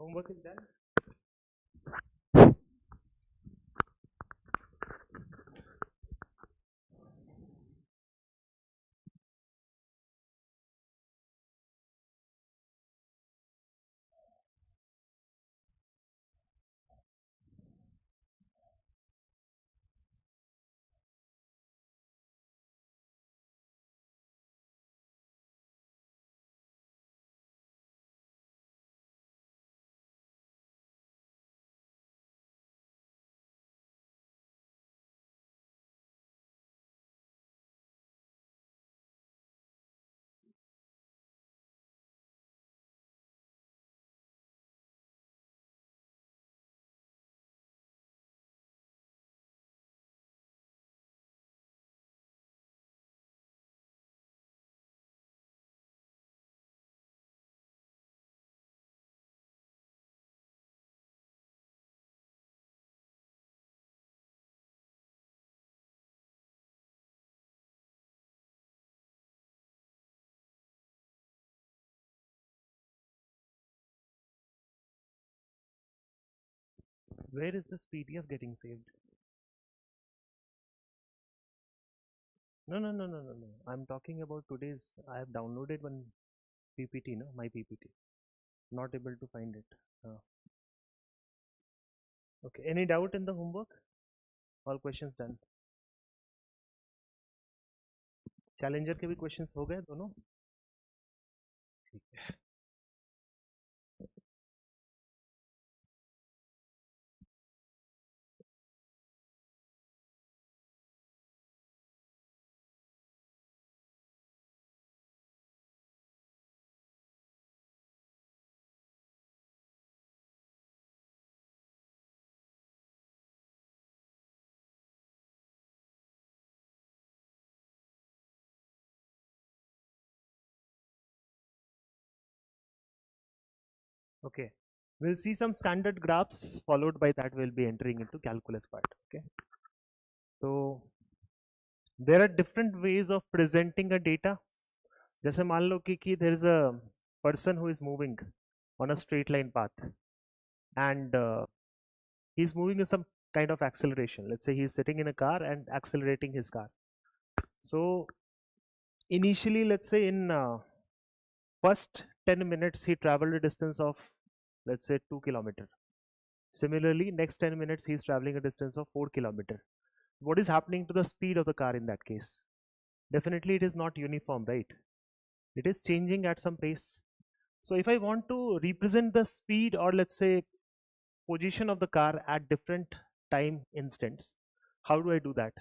Homework is done. Where is this PDF getting saved? No, no, no, no, no, no. I'm talking about today's. I have downloaded one PPT, no, my PPT. Not able to find it. Okay. Any doubt in the homework? All questions done. Challenger के भी questions हो गए दोनों? ठीक है. Okay. We'll see some standard graphs. Followed by that, we'll be entering into calculus part. Okay. So there are different ways of presenting a data. जैसे मान लो कि there is a person who is moving on a straight line path, and he's moving with some kind of acceleration. Let's say he's sitting in a car and accelerating his car. So initially, let's say in first 10 minutes he traveled a distance of, let's say, 2 kilometer. Similarly, next 10 minutes he's traveling a distance of 4 kilometer. What is happening to the speed of the car in that case? Definitely it is not uniform, right? It is changing at some pace. So if I want to represent the speed, or let's say position of the car at different time instants, how do I do that?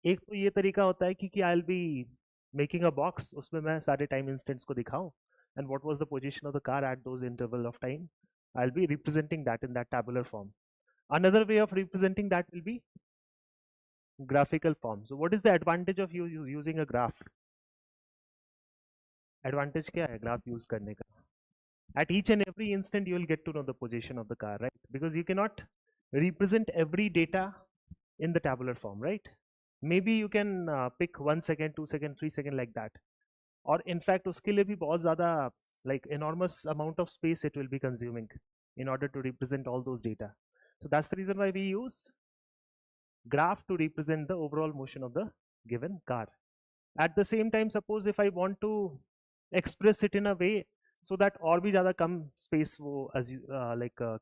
एक तो ये तरीका होता है कि I'll be making a box, उसमें मैं सारे time instants को दिखाऊं, and what was the position of the car at those interval of time. I'll be representing that in that tabular form. Another way of representing that will be graphical form. So what is the advantage of you using a graph? Advantage क्या है graph use करने का? At each and every instant you will get to know the position of the car, right? Because you cannot represent every data in the tabular form, right? Maybe you can pick 1 second, 2 second, 3 second, like that. Or in fact उसके लिए भी बहुत ज़्यादा, like enormous amount of space it will be consuming in order to represent all those data. So that's the reason why we use graph to represent the overall motion of the given car. At the same time, suppose if I want to express it in a way so that और भी ज़्यादा कम space वो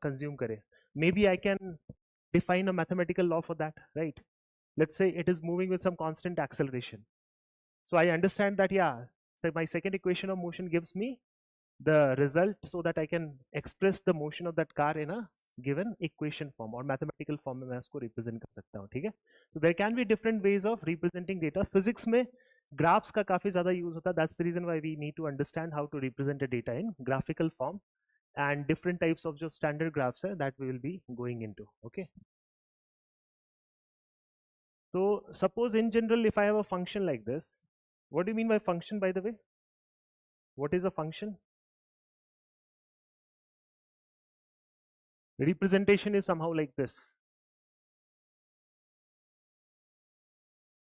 consume करे, maybe I can define a mathematical law for that, right? Let's say it is moving with some constant acceleration. So I understand that, yeah, so my second equation of motion gives me the result so that I can express the motion of that car in a given equation form or mathematical form में मैं उसको represent कर सकता हूँ, ठीक है? So there can be different ways of representing data. Physics में graphs का काफी ज़्यादा use होता है. That's the reason why we need to understand how to represent a data in graphical form, and different types of जो standard graphs है that we will be going into. Okay. So suppose in general, if I have a function like this, what do you mean by function, by the way? What is a function? Representation is somehow like this: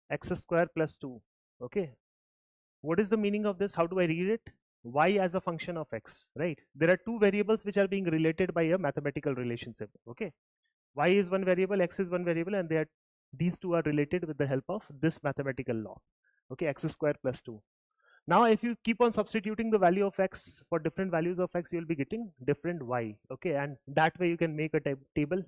x square plus 2. Okay. What is the meaning of this? How do I read it? y as a function of x, right? There are two variables which are being related by a mathematical relationship. Okay, y is one variable, x is one variable, and these two are related with the help of this mathematical law. Okay, x square plus 2. Now if you keep on substituting the value of x for different values of x, you will be getting different y. Okay, and that way you can make a table.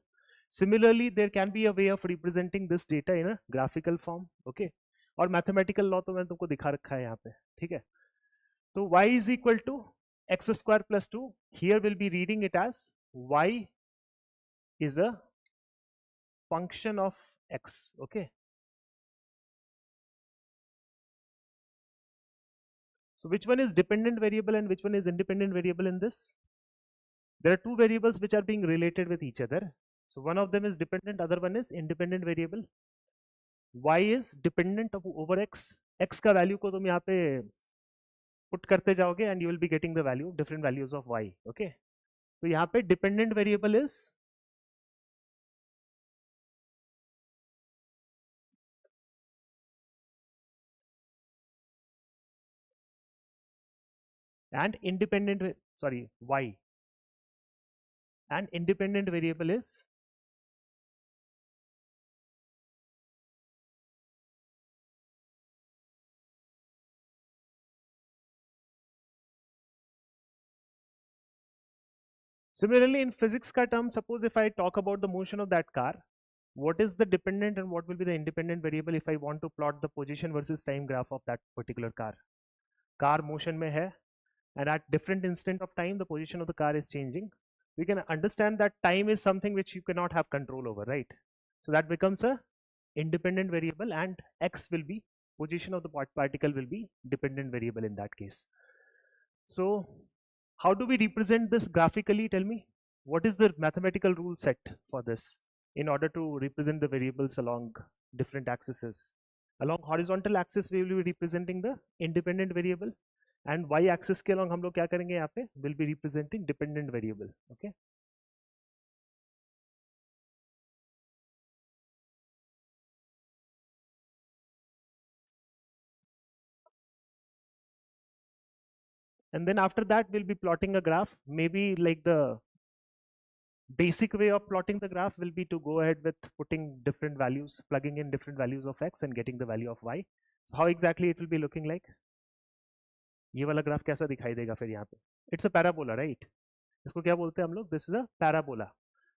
Similarly, there can be a way of representing this data in a graphical form. Okay, और mathematical law तो मैंने तुमको दिखा रखा है यहाँ पे, ठीक है? तो y is equal to x square plus 2. Here we'll be reading it as y is a function of x. Okay, so which one is dependent variable and which one is independent variable in this? There are two variables which are being related with each other. So one of them is dependent, other one is independent variable. Y is dependent over x. X का value को तुम यहाँ पे put करते जाओगे and you will be getting the value, different values of y. Okay, तो यहाँ पे dependent variable is and independent, sorry, y, and independent variable is similarly in physics ka term. Suppose if I talk about the motion of that car, what is the dependent and what will be the independent variable if I want to plot the position versus time graph of that particular car? Car motion mein hai, and at different instant of time the position of the car is changing. We can understand that time is something which you cannot have control over, right? So that becomes a independent variable, and x will be position of the particle will be dependent variable in that case. So how do we represent this graphically? Tell me, what is the mathematical rule set for this in order to represent the variables along different axes? Along horizontal axis we will be representing the independent variable, and y axis के along हम लोग क्या करेंगे यहाँ पे, will be representing dependent variable. Okay, and then after that we'll be plotting a graph. Maybe like the basic way of plotting the graph will be to go ahead with putting different values, plugging in different values of x and getting the value of y. So how exactly it will be looking like? ये वाला graph कैसा दिखाई देगा फिर यहाँ पे? It's a parabola, right? इसको क्या बोलते हैं हम लोग? This is a parabola.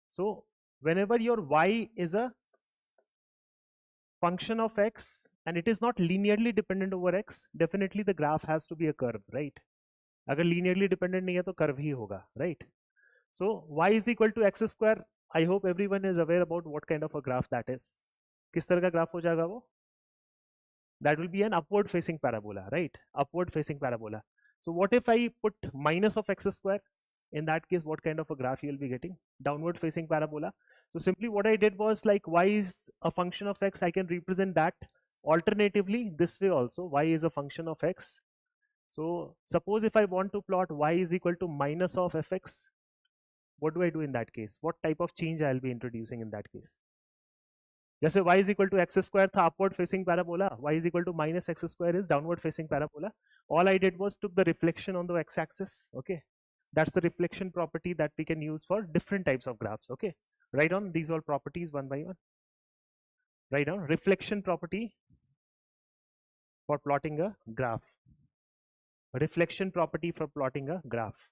So whenever your y is a function of x and it is not linearly dependent over x, definitely the graph has to be a curve, right? अगर linearly dependent नहीं है तो curve ही होगा, right? So y is equal to x square. I hope everyone is aware about what kind of a graph that is. किस तरह का graph हो जाएगा वो? That will be an upward facing parabola, right? Upward facing parabola. So what if I put minus of x square? In that case, what kind of a graph you will be getting? Downward facing parabola. So simply what I did was, like, y is a function of x, I can represent that alternatively this way also. Y is a function of x. So suppose if I want to plot y is equal to minus of fx, what do I do in that case? What type of change I will be introducing in that case? जैसे y is equal to x square था upward facing parabola, y is equal to minus x square is downward facing parabola. All I did was took the reflection on the x axis. Okay, that's the reflection property that we can use for different types of graphs. Okay, write down these all properties one by one. Write down reflection property for plotting a graph. Reflection property for plotting a graph.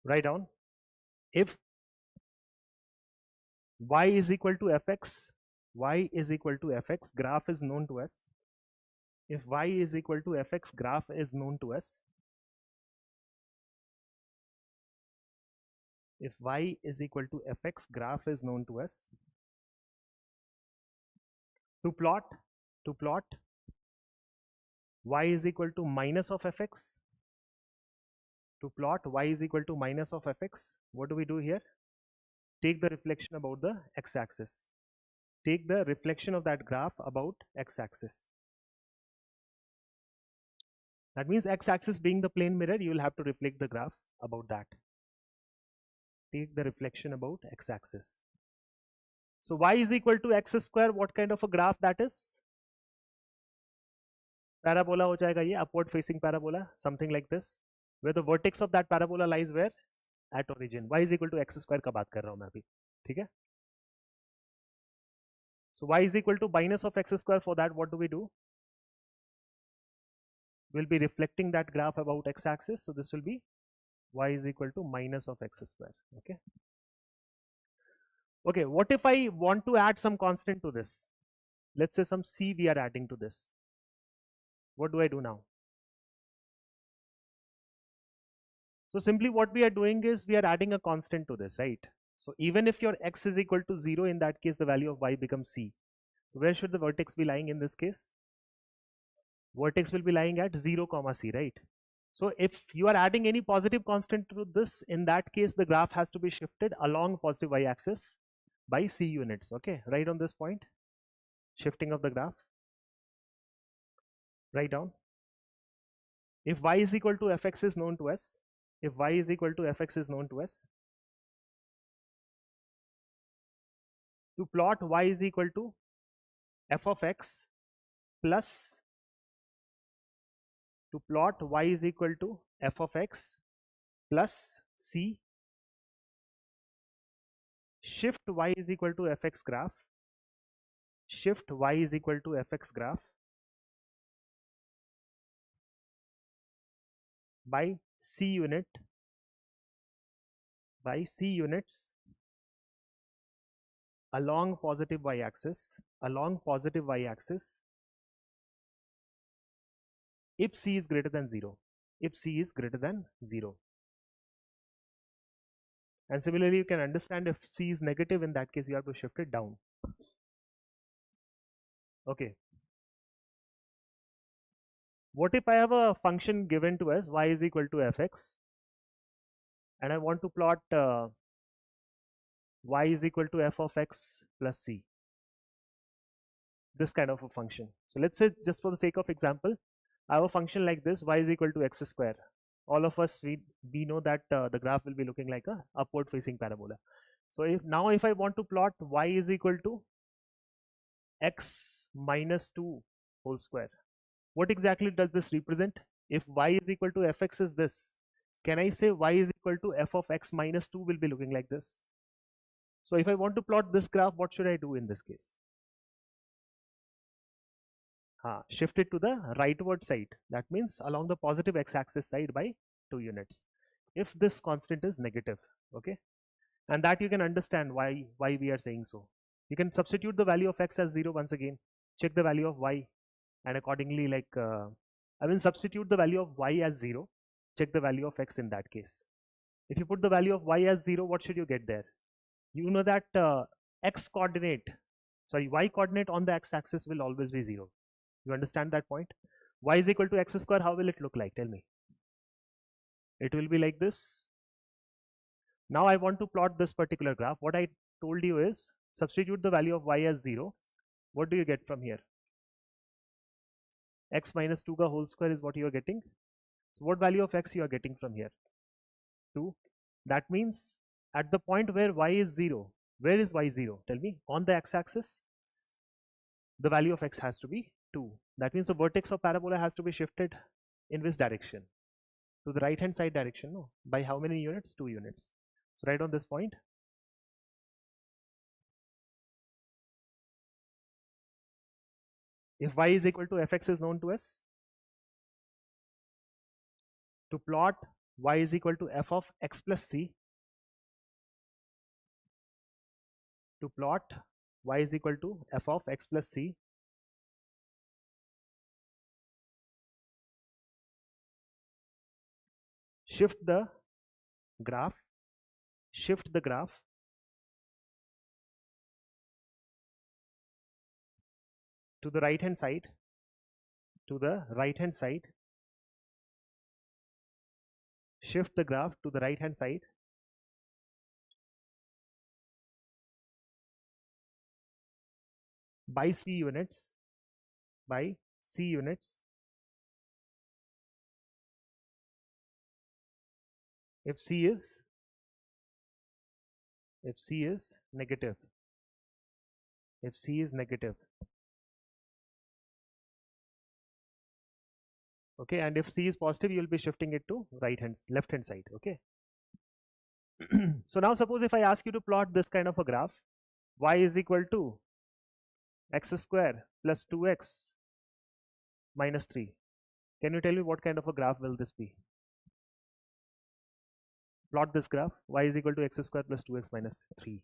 Write down, if y is equal to fx, y is equal to fx, graph is known to us. If y is equal to fx, graph is known to us. If y is equal to fx, graph is known to us. To plot y is equal to minus of fx. To plot y is equal to minus of fx, what do we do here? Take the reflection about the x-axis. Take the reflection of that graph about x-axis. That means x-axis being the plane mirror, you will have to reflect the graph about that. Take the reflection about x-axis. So y is equal to x square, what kind of a graph that is? Parabola हो जाएगा ये, upward facing parabola, something like this, where the vertex of that parabola lies where? At origin. Y is equal to x square का बात कर रहा हूँ मैं अभी, ठीक है? So y is equal to minus of x square. For that, what do we do? We'll be reflecting that graph about x axis. So this will be y is equal to minus of x square. Okay. Okay. What if I want to add some constant to this? Let's say some c we are adding to this. What do I do now? So simply what we are doing is we are adding a constant to this, right? So even if your x is equal to 0, in that case, the value of y becomes c. So where should the vertex be lying in this case? Vertex will be lying at 0 comma c, right? So if you are adding any positive constant to this, in that case, the graph has to be shifted along positive y-axis by c units. Okay, write on this point, shifting of the graph. Write down. If y is equal to fx is known to us, if y is equal to fx is known to us, to plot y is equal to f of x plus, to plot y is equal to f of x plus c, shift y is equal to fx graph, shift y is equal to fx graph by c unit, by c units along positive y-axis, along positive y-axis, if c is greater than 0, if c is greater than 0. And similarly, you can understand if c is negative, in that case you have to shift it down. Okay. What if I have a function given to us, y is equal to fx, and I want to plot y is equal to f of x plus c, this kind of a function. So let's say, just for the sake of example, I have a function like this, y is equal to x square. All of us, we know that the graph will be looking like a upward facing parabola. So if I want to plot y is equal to x minus 2 whole square, what exactly does this represent? If y is equal to fx is this, can I say y is equal to f of x minus 2 will be looking like this? So if I want to plot this graph, what should I do in this case? Shift it to the rightward side. That means along the positive x-axis side by 2 units. If this constant is negative, okay, and that you can understand why we are saying so. You can substitute the value of x as 0 once again. Check the value of y, and accordingly, I will substitute the value of y as 0. Check the value of x in that case. If you put the value of y as 0, what should you get there? You know that y coordinate on the x-axis will always be 0. You understand that point? Y is equal to x square, how will it look like? Tell me. It will be like this. Now I want to plot this particular graph. What I told you is, substitute the value of y as 0. What do you get from here? X minus 2 ka whole square is what you are getting. So what value of x you are getting from here? 2. That means at the point where y is 0, where is y 0? Tell me. On the x-axis, the value of x has to be 2. That means the vertex of parabola has to be shifted in which direction? To the right hand side direction, no? By how many units? 2 units. So write on this point. If y is equal to fx is known to us, to plot y is equal to f of x plus c, to plot y is equal to f of x plus c, shift the graph, shift the graph to the right hand side, to the right hand side, shift the graph to the right hand side by c units, by c units. If c is negative, if C is negative. Okay, and if C is positive, you will be shifting it to left hand side. Okay. So now suppose if I ask you to plot this kind of a graph, y is equal to x square plus 2x minus 3. Can you tell me what kind of a graph will this be? Plot this graph, y is equal to x square plus 2x minus 3.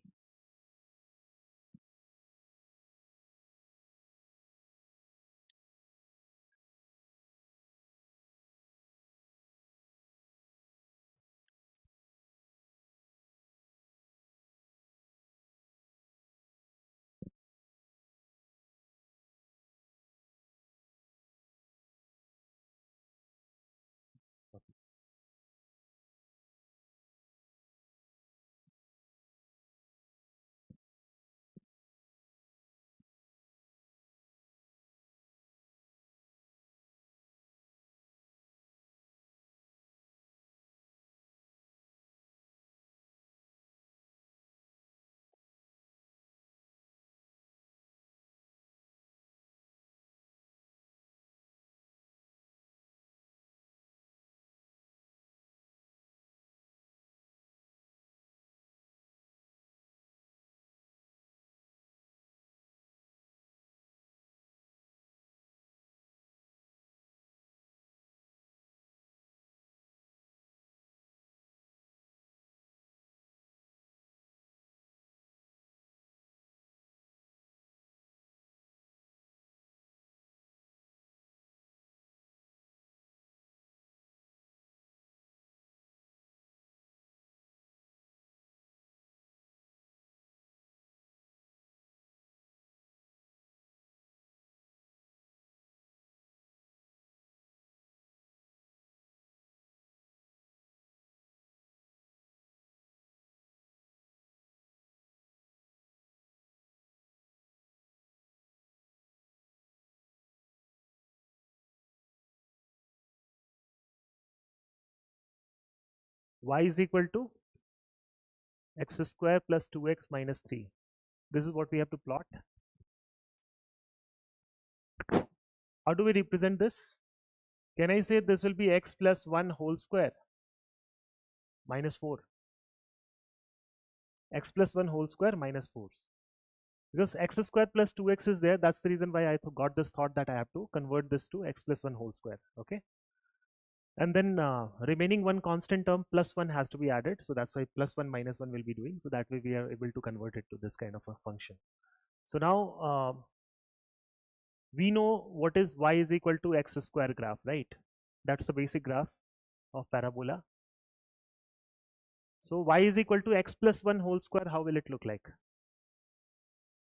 Y is equal to x square plus 2x minus 3. This is what we have to plot. How do we represent this? Can I say this will be x plus 1 whole square minus 4? X plus 1 whole square minus 4. Because x square plus 2x is there, that's the reason why I got this thought that I have to convert this to x plus 1 whole square. Okay. And then remaining one constant term plus 1 has to be added. So that's why plus 1 minus 1 will be doing. So that way we are able to convert it to this kind of a function. So now we know what is y is equal to x square graph, right? That's the basic graph of parabola. So y is equal to x plus 1 whole square, how will it look like?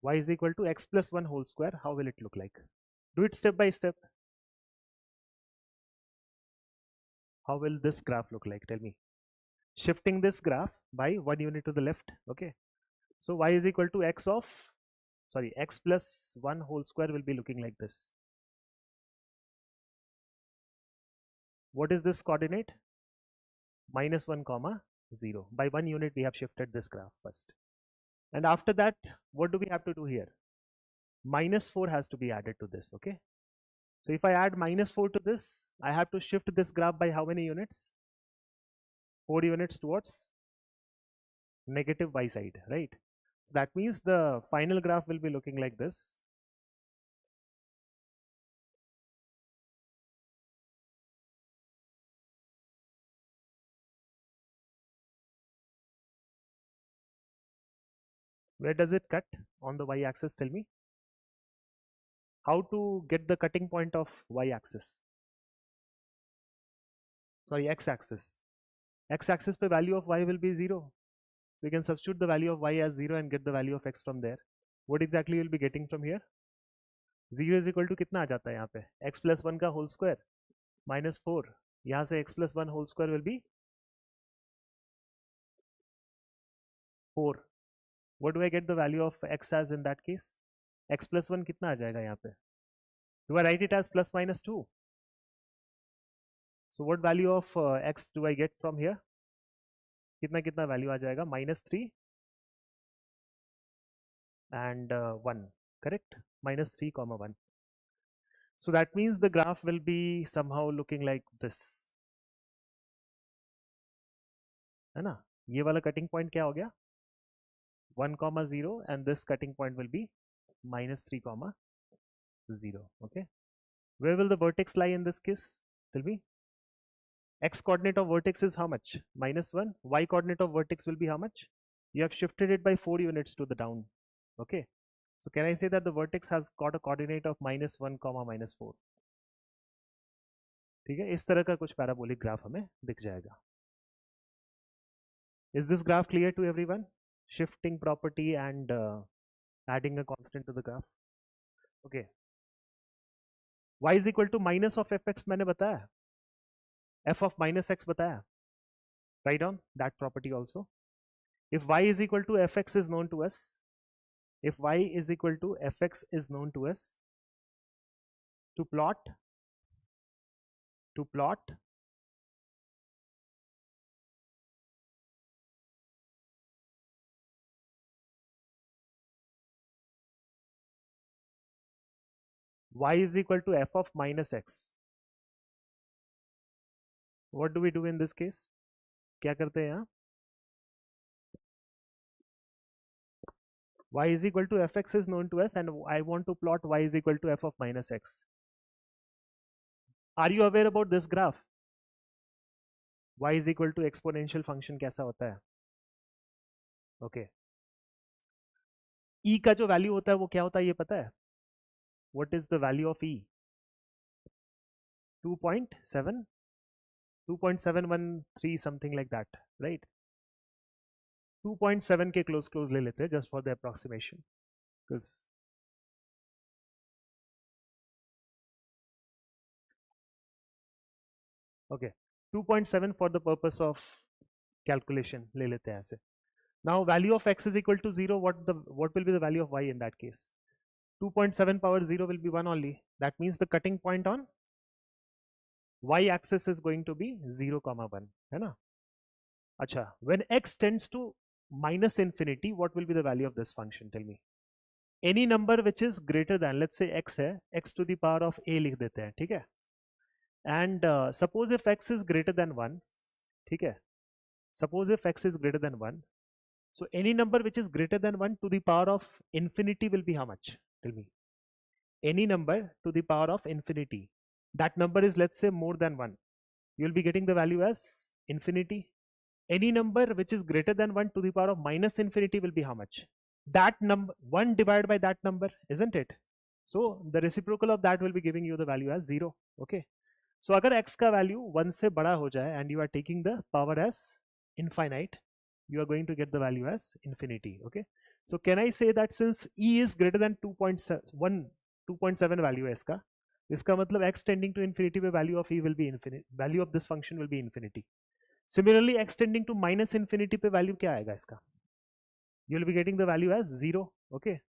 Y is equal to x plus 1 whole square, how will it look like? Do it step by step. How will this graph look like? Tell me. Shifting this graph by 1 unit to the left. Okay. So y is equal to x plus 1 whole square will be looking like this. What is this coordinate? Minus 1 comma 0. By 1 unit we have shifted this graph first. And after that, what do we have to do here? Minus 4 has to be added to this. Okay. So if I add minus 4 to this, I have to shift this graph by how many units? 4 units towards negative y side, right? So that means the final graph will be looking like this. Where does it cut on the y-axis? Tell me. How to get the cutting point of y-axis? Sorry, x-axis. X-axis पे value of y will be 0. So you can substitute the value of y as 0 and get the value of x from there. What exactly you will be getting from here? 0 is equal to कितना आ जाता है यहाँ पे? x plus 1 का whole square minus 4. यहाँ से x plus 1 whole square will be 4. What do I get the value of x as in that case? X plus 1 कितना आ जाएगा यहाँ पे? Do I write it as plus minus 2? So what value of x do I get from here? कितना कितना value आ जाएगा? Minus 3 and 1. correct? Minus 3 comma 1. So that means the graph will be somehow looking like this, है ना? ये वाला cutting point क्या हो गया? 1 comma 0, and this cutting point will be minus 3 comma 0. Okay. Where will the vertex lie in this case? Tell me. X coordinate of vertex is how much? Minus 1. Y coordinate of vertex will be how much? You have shifted it by 4 units to the down. Okay. So can I say that the vertex has got a coordinate of minus 1 comma minus 4? ठीक है, इस तरह का कुछ parabolic graph हमें दिख जाएगा. Is this graph clear to everyone? Shifting property and adding a constant to the graph. Okay. Y is equal to minus of fx मैंने बताया. F of minus x बताया. Write down that property also. If y is equal to fx is known to us, if y is equal to fx is known to us, to plot y is equal to f of minus x. What do we do in this case? क्या करते हैं यहाँ? Y is equal to fx is known to us, and I want to plot y is equal to f of minus x. Are you aware about this graph? Y is equal to exponential function कैसा होता है? Okay. E का जो value होता है वो क्या होता है ये पता है? What is the value of E? 2.7, 2.713 something like that, right? 2.7 के close ले लेते हैं just for the approximation, because okay, 2.7 for the purpose of calculation ले लेते हैं ऐसे. Now value of x is equal to 0. What will be the value of y in that case? 2.7 power 0 will be 1 only. That means the cutting point on y axis is going to be 0 comma 1, है ना? अच्छा, when x tends to minus infinity, what will be the value of this function? Tell me. Any number which is greater than, let's say x है, x to the power of a लिख देते हैं, ठीक है? And suppose if x is greater than 1, ठीक है? Suppose if x is greater than 1, so any number which is greater than 1 to the power of infinity will be how much? Tell me. Any number to the power of infinity. That number is, let's say, more than 1. You will be getting the value as infinity. Any number which is greater than 1 to the power of minus infinity will be how much? That number, 1 divided by that number, isn't it? So the reciprocal of that will be giving you the value as 0. Okay. So अगर x का value 1 से बड़ा हो जाए and you are taking the power as infinite, you are going to get the value as infinity. Okay. So can I say that since e is greater than 2.7 value है इसका मतलब x tending to infinity पे value of e will be infinite, value of this function will be infinity. Similarly, x tending to minus infinity पे value क्या आएगा इसका? You will be getting the value as 0. Okay.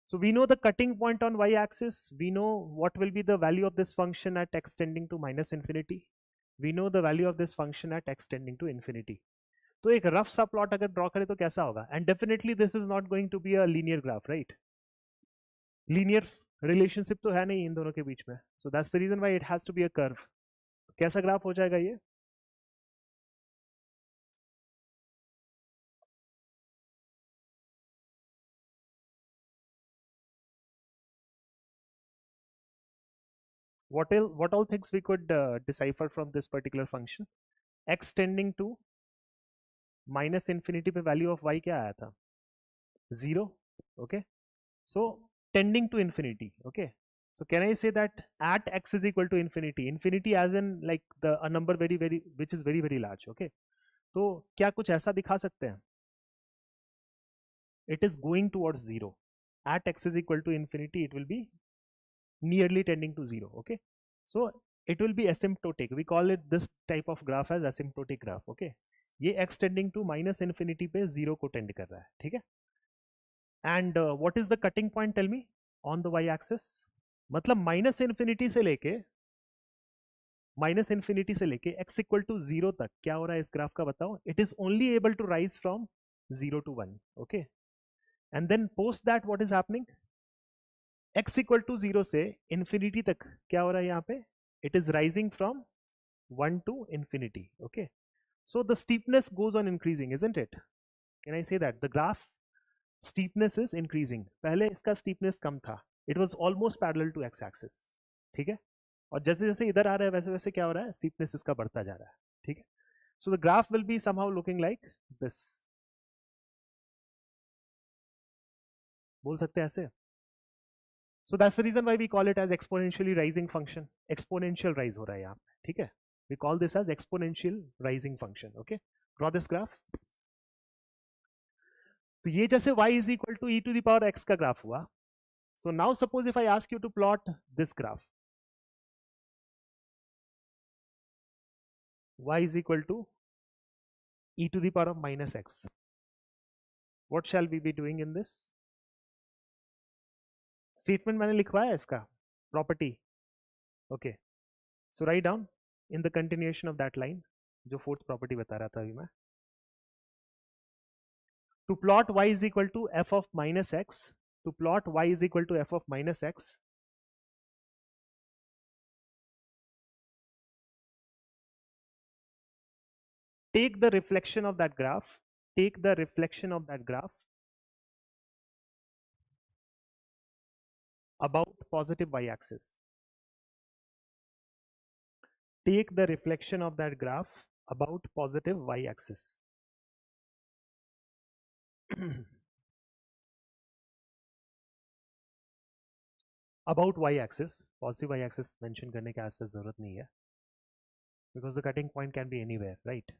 So we know the cutting point on y-axis. We know what will be the value of this function at x tending to minus infinity. We know the value of this function at x tending to infinity. तो एक rough सा plot अगर draw करें तो कैसा होगा? And definitely this is not going to be a linear graph, right? Linear relationship तो है नहीं इन दोनों के बीच में. So that's the reason why it has to be a curve. कैसा ग्राफ हो जाएगा ये? What all things we could decipher from this particular function? X tending to minus infinity पे value of y क्या आया था? 0. Okay. So tending to infinity. Okay. So can I say that at x is equal to infinity? Infinity as in like a number which is very large. Okay. तो क्या कुछ ऐसा दिखा सकते हैं? It is going towards 0. At x is equal to infinity, it will be nearly tending to 0. Okay. So it will be asymptotic. We call it this type of graph as asymptotic graph. Okay. ये x tending to minus infinity पे 0 को tend कर रहा है, ठीक है? And what is the cutting point? Tell me on the y-axis. मतलब minus infinity से लेके x इक्वल टू 0 तक क्या हो रहा है इस ग्राफ का बताओ? It is only able to rise from 0 to 1. Okay. And then post that what is happening? x equal to 0 से इंफिनिटी तक क्या हो रहा है यहाँ पे, it is rising from 1 to infinity. Okay, so the steepness goes on increasing, isn't it? Can I say that the graph steepness is increasing? पहले इसका steepness कम था, it was almost parallel to x axis. ठीक है, और जैसे जैसे इधर आ रहा है वैसे वैसे क्या हो रहा है, steepness इसका बढ़ता जा रहा है. ठीक है, so the graph will be somehow looking like this. बोल सकते हैं ऐसे. So that's the reason why we call it as exponentially rising function. Exponential rise हो रहा है यहाँ पे. ठीक है, we call this as exponential rising function. Okay, draw this graph. तो ये जैसे y is equal to e to the power x का ग्राफ हुआ. So now suppose if I ask you to plot this graph, y is equal to e to the power of minus x. What shall we be doing in this? Statement मैंने लिखवाया इसका, property. Okay, so write down in the continuation of that line, जो fourth property बता रहा था अभी मैं. To plot y is equal to f of minus x, to plot y is equal to f of minus x, take the reflection of that graph, take the reflection of that graph about positive y-axis. Take the reflection of that graph about positive y-axis. About y-axis, positive y-axis mention करने की आज जरूरत नहीं है, because the cutting point can be anywhere, right?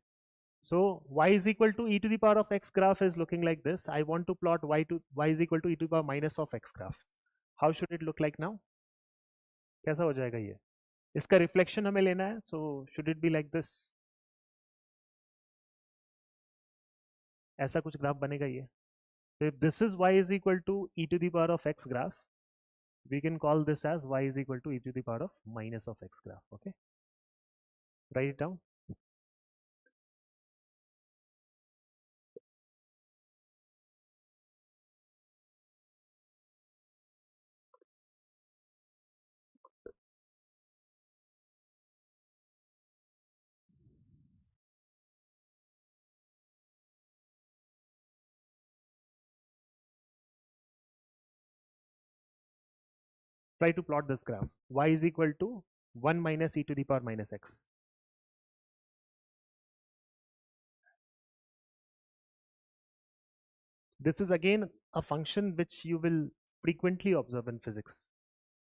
So y is equal to e to the power of x graph is looking like this. I want to plot y is equal to e to the power minus of x graph. How should it look like now? कैसा हो जाएगा ये? इसका reflection हमें लेना है, so should it be like this? ऐसा कुछ ग्राफ बनेगा ये. So if this is y is equal to e to the power of x graph, we can call this as y is equal to e to the power of minus of x graph. Okay, write it down. Try to plot this graph. Y is equal to 1 minus e to the power minus x. This is again a function which you will frequently observe in physics.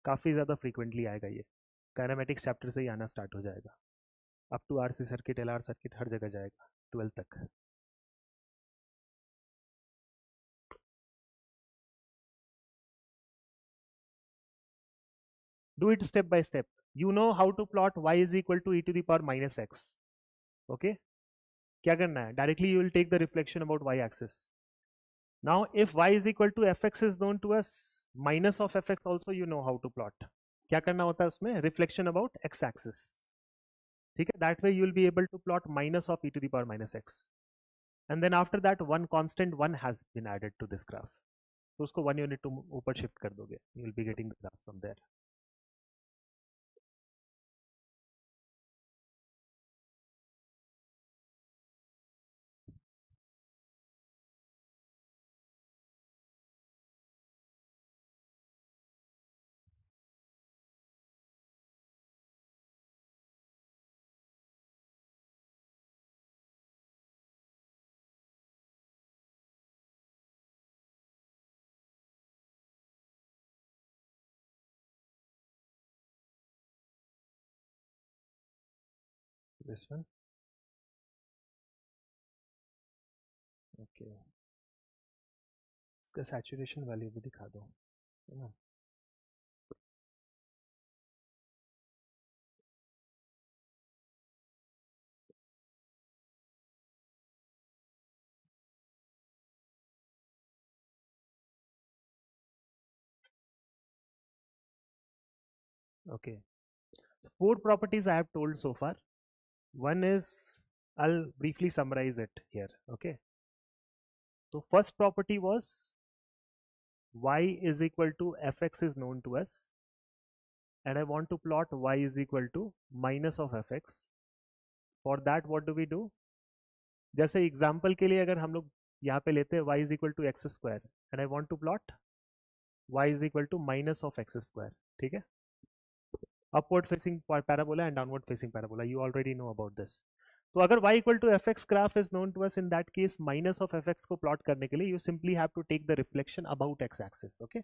काफी ज्यादा frequently आएगा ये. Kinematics chapter से ही आना start हो जाएगा. Up to RC circuit, LR circuit हर जगह जाएगा 12 तक. Do it step by step. You know how to plot y is equal to e to the power minus x. Okay, क्या करना है? Directly you will take the reflection about y axis. Now if y is equal to fx is known to us, minus of fx also you know how to plot. क्या करना होता है उसमें? Reflection about x axis. ठीक है, that way you will be able to plot minus of e to the power minus x. And then after that one constant 1 has been added to this graph. तो उसको 1 unit to ऊपर shift कर दोगे. You will be getting the graph from there. This one. Okay. इसका saturation value भी दिखा दो, है ना? Okay. So 4 properties I have told so far. One is, I'll briefly summarize it here. Okay. So first property was y is equal to fx is known to us, and I want to plot y is equal to minus of fx. For that what do we do? जैसे example के लिए अगर हम लोग यहाँ पे लेते हैं y is equal to x square and I want to plot y is equal to minus of x square, ठीक है? Upward facing parabola and downward facing parabola, you already know about this. तो अगर y equal to fx graph is known to us, in that case minus of fx को plot करने के लिए you simply have to take the reflection about x axis, okay?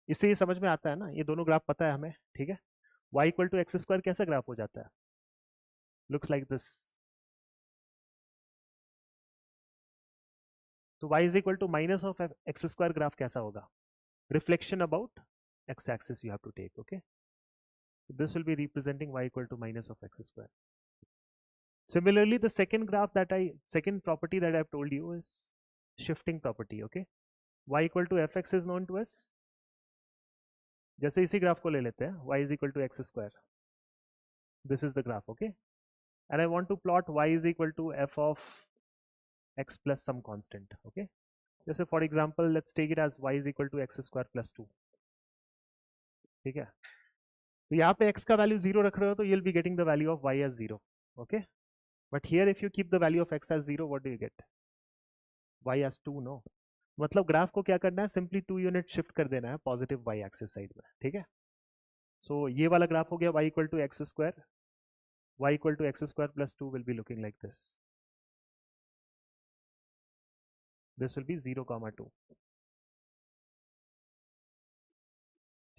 इससे ये समझ में आता है ना, ये दोनों ग्राफ पता है हमें, ठीक है? y equal to x square कैसा ग्राफ हो जाता है? Looks like this. तो y is equal to minus of x square graph कैसा होगा? Reflection about x axis you have to take, okay? This will be representing y equal to minus of x square. Similarly, the second property that I've told you is shifting property, okay? Y equal to fx is known to us. जैसे इसी graph को ले लेते हैं, y is equal to x square. This is the graph, okay? And I want to plot y is equal to f of x plus some constant, okay? जैसे for example, let's take it as y is equal to x square plus 2. ठीक है? तो यहाँ पे x का value 0 रख रहे हो तो you'll be getting the value of y as 0, okay? But here if you keep the value of x as 0, what do you get? Y as 2, no? मतलब ग्राफ को क्या करना है, सिंपली 2 यूनिट शिफ्ट कर देना है पॉजिटिव y एक्सिस साइड में, ठीक है? सो ये वाला ग्राफ हो गया y equal to x square, y equal to x square plus 2 will be looking like this will be 0,2,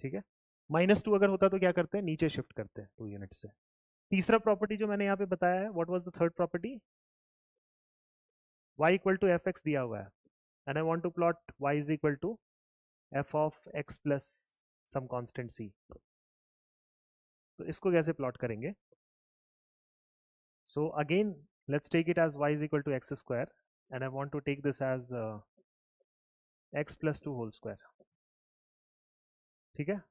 ठीक है? -2 अगर होता तो क्या करते हैं, नीचे शिफ्ट करते हैं 2 यूनिट से. तीसरा प्रॉपर्टी जो मैंने यहाँ पे बताया है, what was the third property? y equal to f x दिया हुआ है and I want to plot y is equal to f of x plus some constant c. तो इसको कैसे प्लॉट करेंगे? So again let's take it as y is equal to x square and I want to take this as x plus 2 whole square, ठीक है?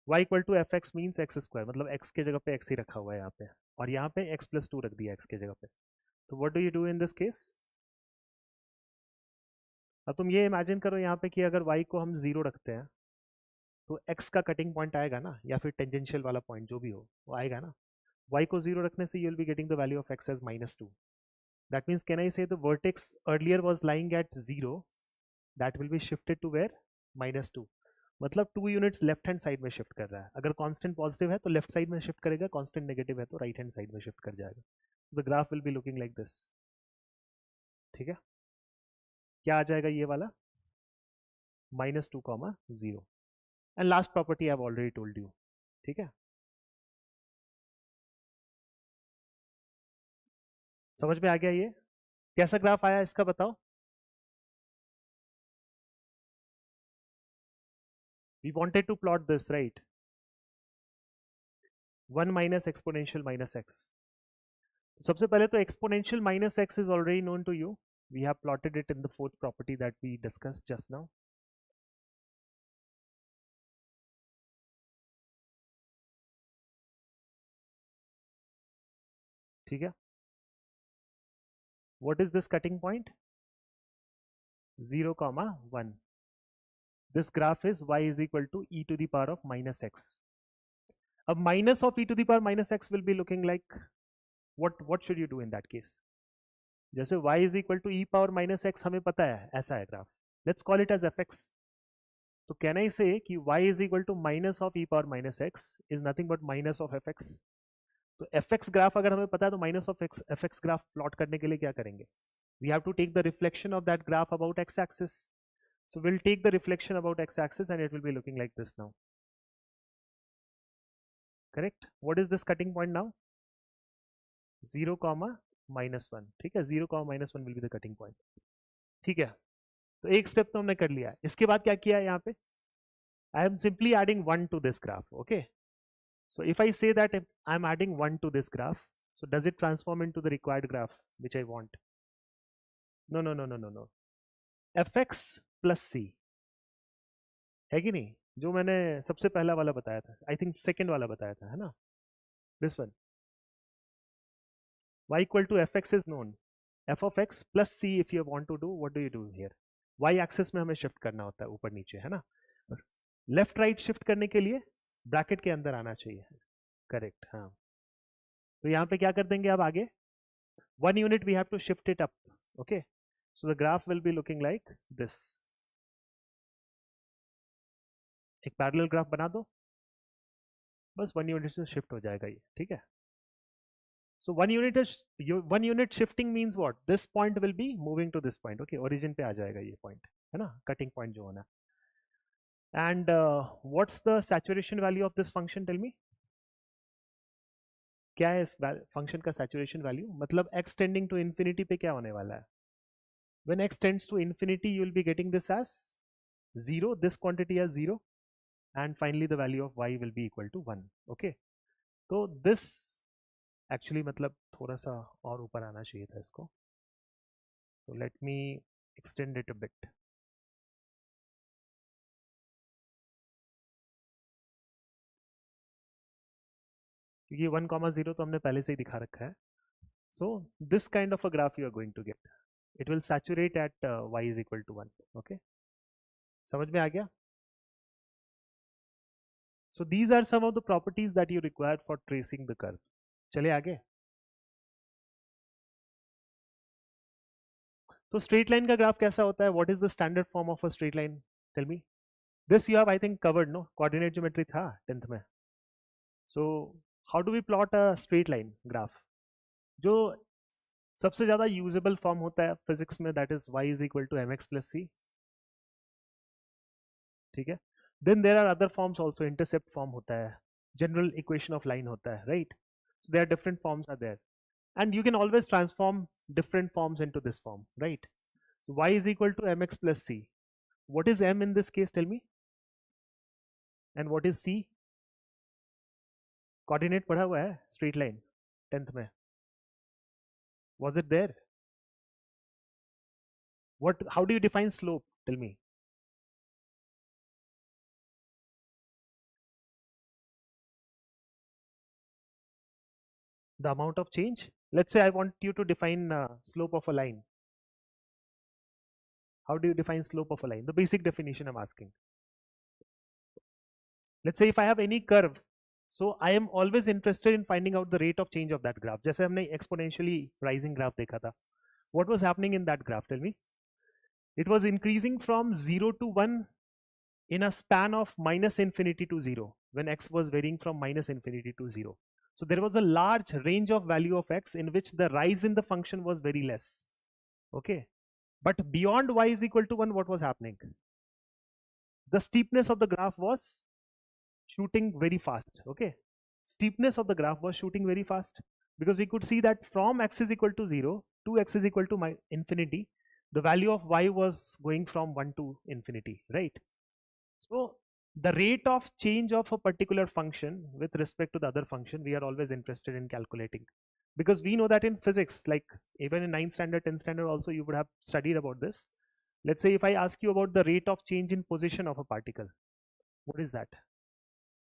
y equal to fx means x square, मतलब x के जगह पे x ही रखा हुआ है यहाँ पे, और यहाँ पे x plus 2 रख दिया x के जगह पे. तो what do you do in this case? अब तुम ये इमेजिन करो यहाँ पे कि अगर y को हम 0 रखते हैं तो x का कटिंग पॉइंट आएगा ना, या फिर टेंजेंशियल वाला पॉइंट जो भी हो वो आएगा ना. y को 0 रखने से you will be getting the value of x as -2. That means can I say the vertex earlier was lying at 0, that will be shifted to where? -2. मतलब 2 यूनिट्स लेफ्ट हैंड साइड में shift कर रहा है. अगर constant positive है तो left side में shift करेगा, कांस्टेंट नेगेटिव है तो राइट हैंड साइड में शिफ्ट कर जाएगा. The graph will be looking like this, ठीक है? क्या आ जाएगा ये वाला? -2,0. And last property I have already told you, ठीक है? समझ में आ गया ये? कैसा ग्राफ आया इसका बताओ? We wanted to plot this, right? 1 minus exponential minus x. सबसे पहले तो exponential minus x is already known to you. We have plotted it in the fourth property that we discussed just now. ठीक है? What is this cutting point? 0,1. This graph is y is equal to e to the power of minus x. अब minus of e to the power minus x will be looking like what should you do in that case? जैसे y is equal to e power minus x हमें पता है, ऐसा है graph. Let's call it as fx. तो can I say कि y is equal to minus of e power minus x is nothing but minus of fx. तो fx graph अगर हमें पता है तो minus of fx graph plot करने के लिए क्या करेंगे? We have to take the reflection of that graph about x-axis. So we'll take the reflection about x-axis and it will be looking like this now. Correct? What is this cutting point now? 0, -1. ठीक है? 0, -1 will be the cutting point. ठीक है? तो एक step तो हमने कर लिया. इसके बाद क्या किया है यहाँ पे? I am simply adding 1 to this graph. Okay? So if I say that I am adding 1 to this graph, so does it transform into the required graph which I want? No, no, no, no, no, no. fx plus c है कि नहीं? जो मैंने सबसे पहला वाला बताया था, आई थिंक सेकेंड वाला बताया था, है ना? This one. y equal to fx is known. f of x plus c, if you want to do, what do you do here? Y axis में हमें शिफ्ट करना होता है ऊपर नीचे, है ना. लेफ्ट राइट शिफ्ट करने के लिए ब्रैकेट के अंदर आना चाहिए. करेक्ट. हाँ, तो यहाँ पे क्या कर देंगे अब आगे, 1 unit we have to shift it up. Okay, so the graph will be looking like this. एक पैरेलल ग्राफ बना दो, बस 1 unit से शिफ्ट हो जाएगा ये. ठीक है. So 1 unit shifting means what? This point will be moving to this point. Okay, origin पे आ जाएगा ये point, है ना, cutting point जो होना. And what's the saturation value of this function? Tell me. क्या है इस फंक्शन का saturation value? मतलब x tending to infinity पे क्या होने वाला है? When x tends to infinity, you will be getting this as 0, this quantity as 0, and finally the value of y will be equal to 1. Okay, तो this actually मतलब थोड़ा सा और ऊपर आना चाहिए था इसको. So let me extend it a bit. क्योंकि 1,0 तो हमने पहले से ही दिखा रखा है. So this kind of a graph you are going to get. It will saturate at y is equal to 1. Okay, समझ में आ गया? So these are some of the properties that you require for tracing the curve. चले आगे. तो straight line का graph कैसा होता है? What is the standard form of a straight line? Tell me. This you have I think covered, no? Coordinate geometry था 10th में. So how do we plot a straight line graph? जो सबसे ज्यादा usable form होता है physics में, that is y is equal to mx plus c. ठीक है. Then there are other forms also. Intercept form होता है, जनरल इक्वेशन ऑफ लाइन होता है, right. So there are different forms are there, and you can always transform different forms into this form, right? So y is equal to mx plus c. What is m in this case? Tell me. And what is c? Coordinate पढ़ा हुआ है straight line 10th में. Was it there? What? How do you define slope? Tell me. The amount of change. Let's say I want you to define slope of a line. How do you define slope of a line? The basic definition I'm asking. Let's say if I have any curve, so I am always interested in finding out the rate of change of that graph. जैसे हमने exponentially rising graph देखा था. What was happening in that graph? Tell me. It was increasing from 0 to 1 in a span of minus infinity to 0, when x was varying from minus infinity to 0. So there was a large range of value of x in which the rise in the function was very less. Okay. But beyond y is equal to 1, what was happening? The steepness of the graph was shooting very fast. Okay, steepness of the graph was shooting very fast, because we could see that from x is equal to 0 to x is equal to infinity, the value of y was going from 1 to infinity, right? So the rate of change of a particular function with respect to the other function, we are always interested in calculating, because we know that in physics, like even in 9th standard, 10th standard also, you would have studied about this. Let's say if I ask you about the rate of change in position of a particle, what is that?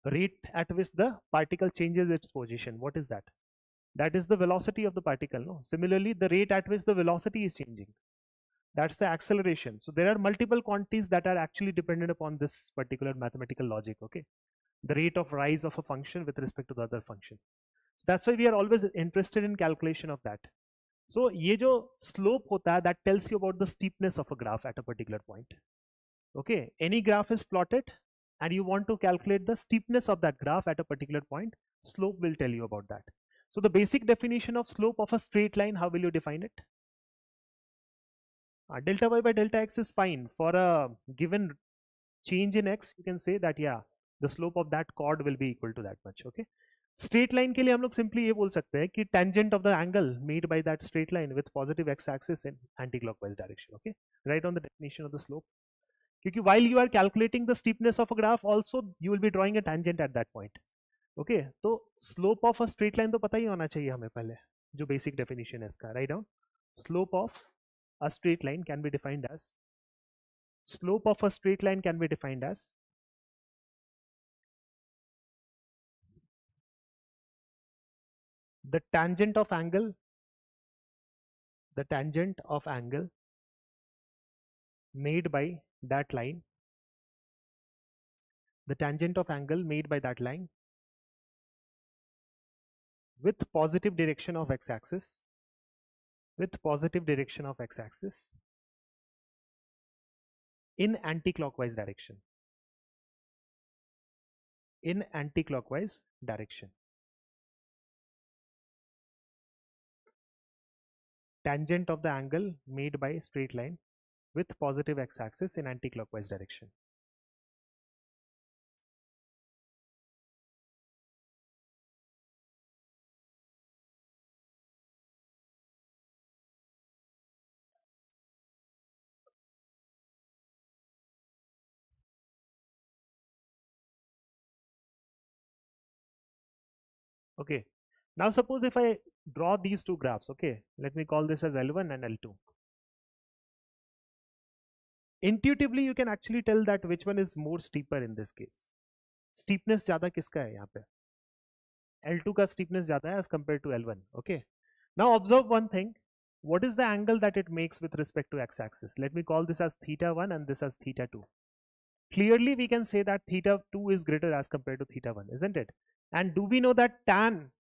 Rate at which the particle changes its position, what is that? That is the velocity of the particle, no? Similarly, the rate at which the velocity is changing, that's the acceleration. So there are multiple quantities that are actually dependent upon this particular mathematical logic. Okay, the rate of rise of a function with respect to the other function. So that's why we are always interested in calculation of that. So ये जो slope होता है, that tells you about the steepness of a graph at a particular point. Okay, any graph is plotted and you want to calculate the steepness of that graph at a particular point, slope will tell you about that. So the basic definition of slope of a straight line, how will you define it? Delta y by delta x is fine. For a given change in x, you can say that yeah, the slope of that chord will be equal to that much. Okay, straight line के लिए हम लोग simply ये बोल सकते हैं कि tangent of the angle made by that straight line with positive x axis in anti-clockwise direction. Okay, write down the definition of the slope. क्योंकि while you are calculating the steepness of a graph, also you will be drawing a tangent at that point. Okay, तो slope of a straight line तो पता ही होना चाहिए हमें पहले, जो basic definition है इसका. Write down. Slope of a straight line can be defined as, slope of a straight line can be defined as the tangent of angle, the tangent of angle made by that line, the tangent of angle made by that line with positive direction of x-axis, with positive direction of x-axis in anti-clockwise direction, in anti-clockwise direction. Tangent of the angle made by straight line with positive x-axis in anti-clockwise direction. Okay. Now suppose if I draw these two graphs, okay, let me call this as L1 and L2. Intuitively you can actually tell that which one is more steeper in this case. Steepness ज़्यादा किसका है यहाँ पे? L2 का steepness ज़्यादा है as compared to L1. Okay. Now observe one thing. What is the angle that it makes with respect to x-axis? Let me call this as theta 1 and this as theta 2. Clearly we can say that theta 2 is greater as compared to theta 1, isn't it? And do we know that tan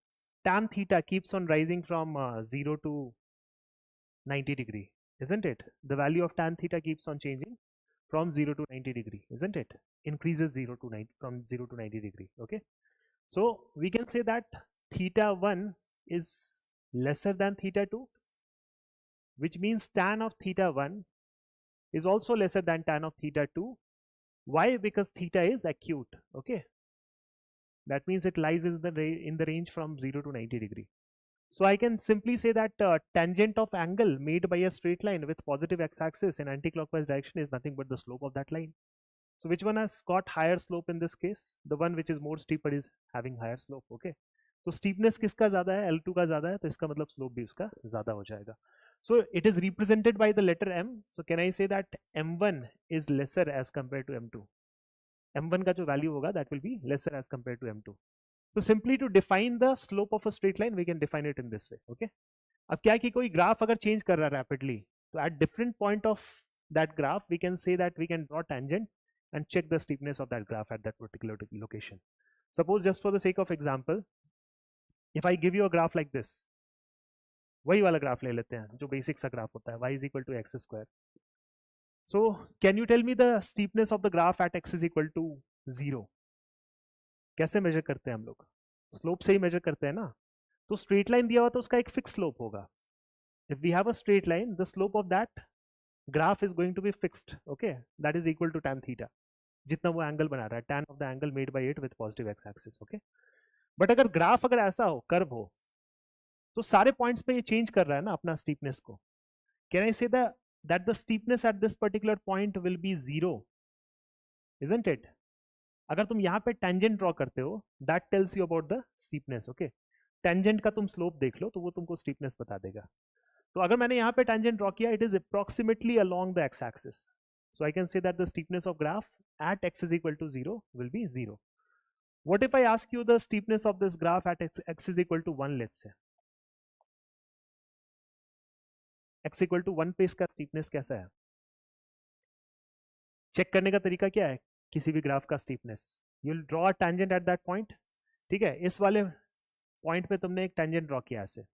theta keeps on rising from 0 to 90 degree, isn't it? The value of tan theta keeps on changing from 0 to 90 degree, isn't it? Increases 0 to 90 from 0 to 90 degree. Okay, so we can say that theta 1 is lesser than theta 2, which means tan of theta 1 is also lesser than tan of theta 2. Why? Because theta is acute. Okay, that means it lies in the range from 0 to 90 degree. So I can simply say that tangent of angle made by a straight line with positive x-axis in anti-clockwise direction is nothing but the slope of that line. So which one has got higher slope in this case? The one which is more steeper is having higher slope. Okay, तो steepness किसका ज़्यादा है? L2 का ज़्यादा है, तो इसका मतलब slope भी उसका ज़्यादा हो जाएगा. So it is represented by the letter M. So can I say that M1 is lesser as compared to M2? M1 का जो value होगा that will be lesser as compared to M2. So simply to define the slope of a straight line, we can define it in this way. Okay. अब क्या है कि कोई graph अगर change कर रहा है rapidly, तो at different point of that graph, we can say that we can draw tangent and check the steepness of that graph at that particular location. Suppose just for the sake of example, if I give you a graph like this, वही वाला graph ले लेते हैं जो basic सा graph होता है, y is equal to x square. So can you tell me the steepness of the graph at x is equal to 0? कैसे मेजर करते हैं हम लोग? स्लोप से ही मेजर करते हैं ना. तो स्ट्रेट लाइन दिया हुआ तो उसका एक फिक्स स्लोप होगा. If we have a straight line, the slope of that graph is going to be fixed. Okay, that is equal to tan theta, जितना वो एंगल बना रहा है, tan of the angle made by it with positive x axis. Okay, but अगर graph अगर ऐसा हो, curve हो, तो सारे पॉइंट्स पे ये चेंज कर रहा है ना अपना स्टीपनेस को. Can I say that the steepness at this particular point will B 0, isn't it? अगर तुम यहाँ पे टेंजेंट ड्रॉ करते हो, that tells you about the steepness. Okay, tangent का तुम स्लोप देख लो तो वो तुमको स्टीपनेस बता देगा. तो अगर मैंने यहाँ पे टेंजेंट ड्रॉ किया, it is approximately along the x axis, so I can say that the steepness of graph at x is equal to 0 will be 0. What if I ask you the steepness of this graph at x is equal to 1, let's say? x equal to 1 पे इसका steepness कैसा है? Check करने का तरीका क्या है किसी भी ग्राफ का steepness? You will draw a tangent at that point. ठीक है, इस वाले पॉइंट पे तुमने एक टेंजेंट ड्रॉ किया ऐसे,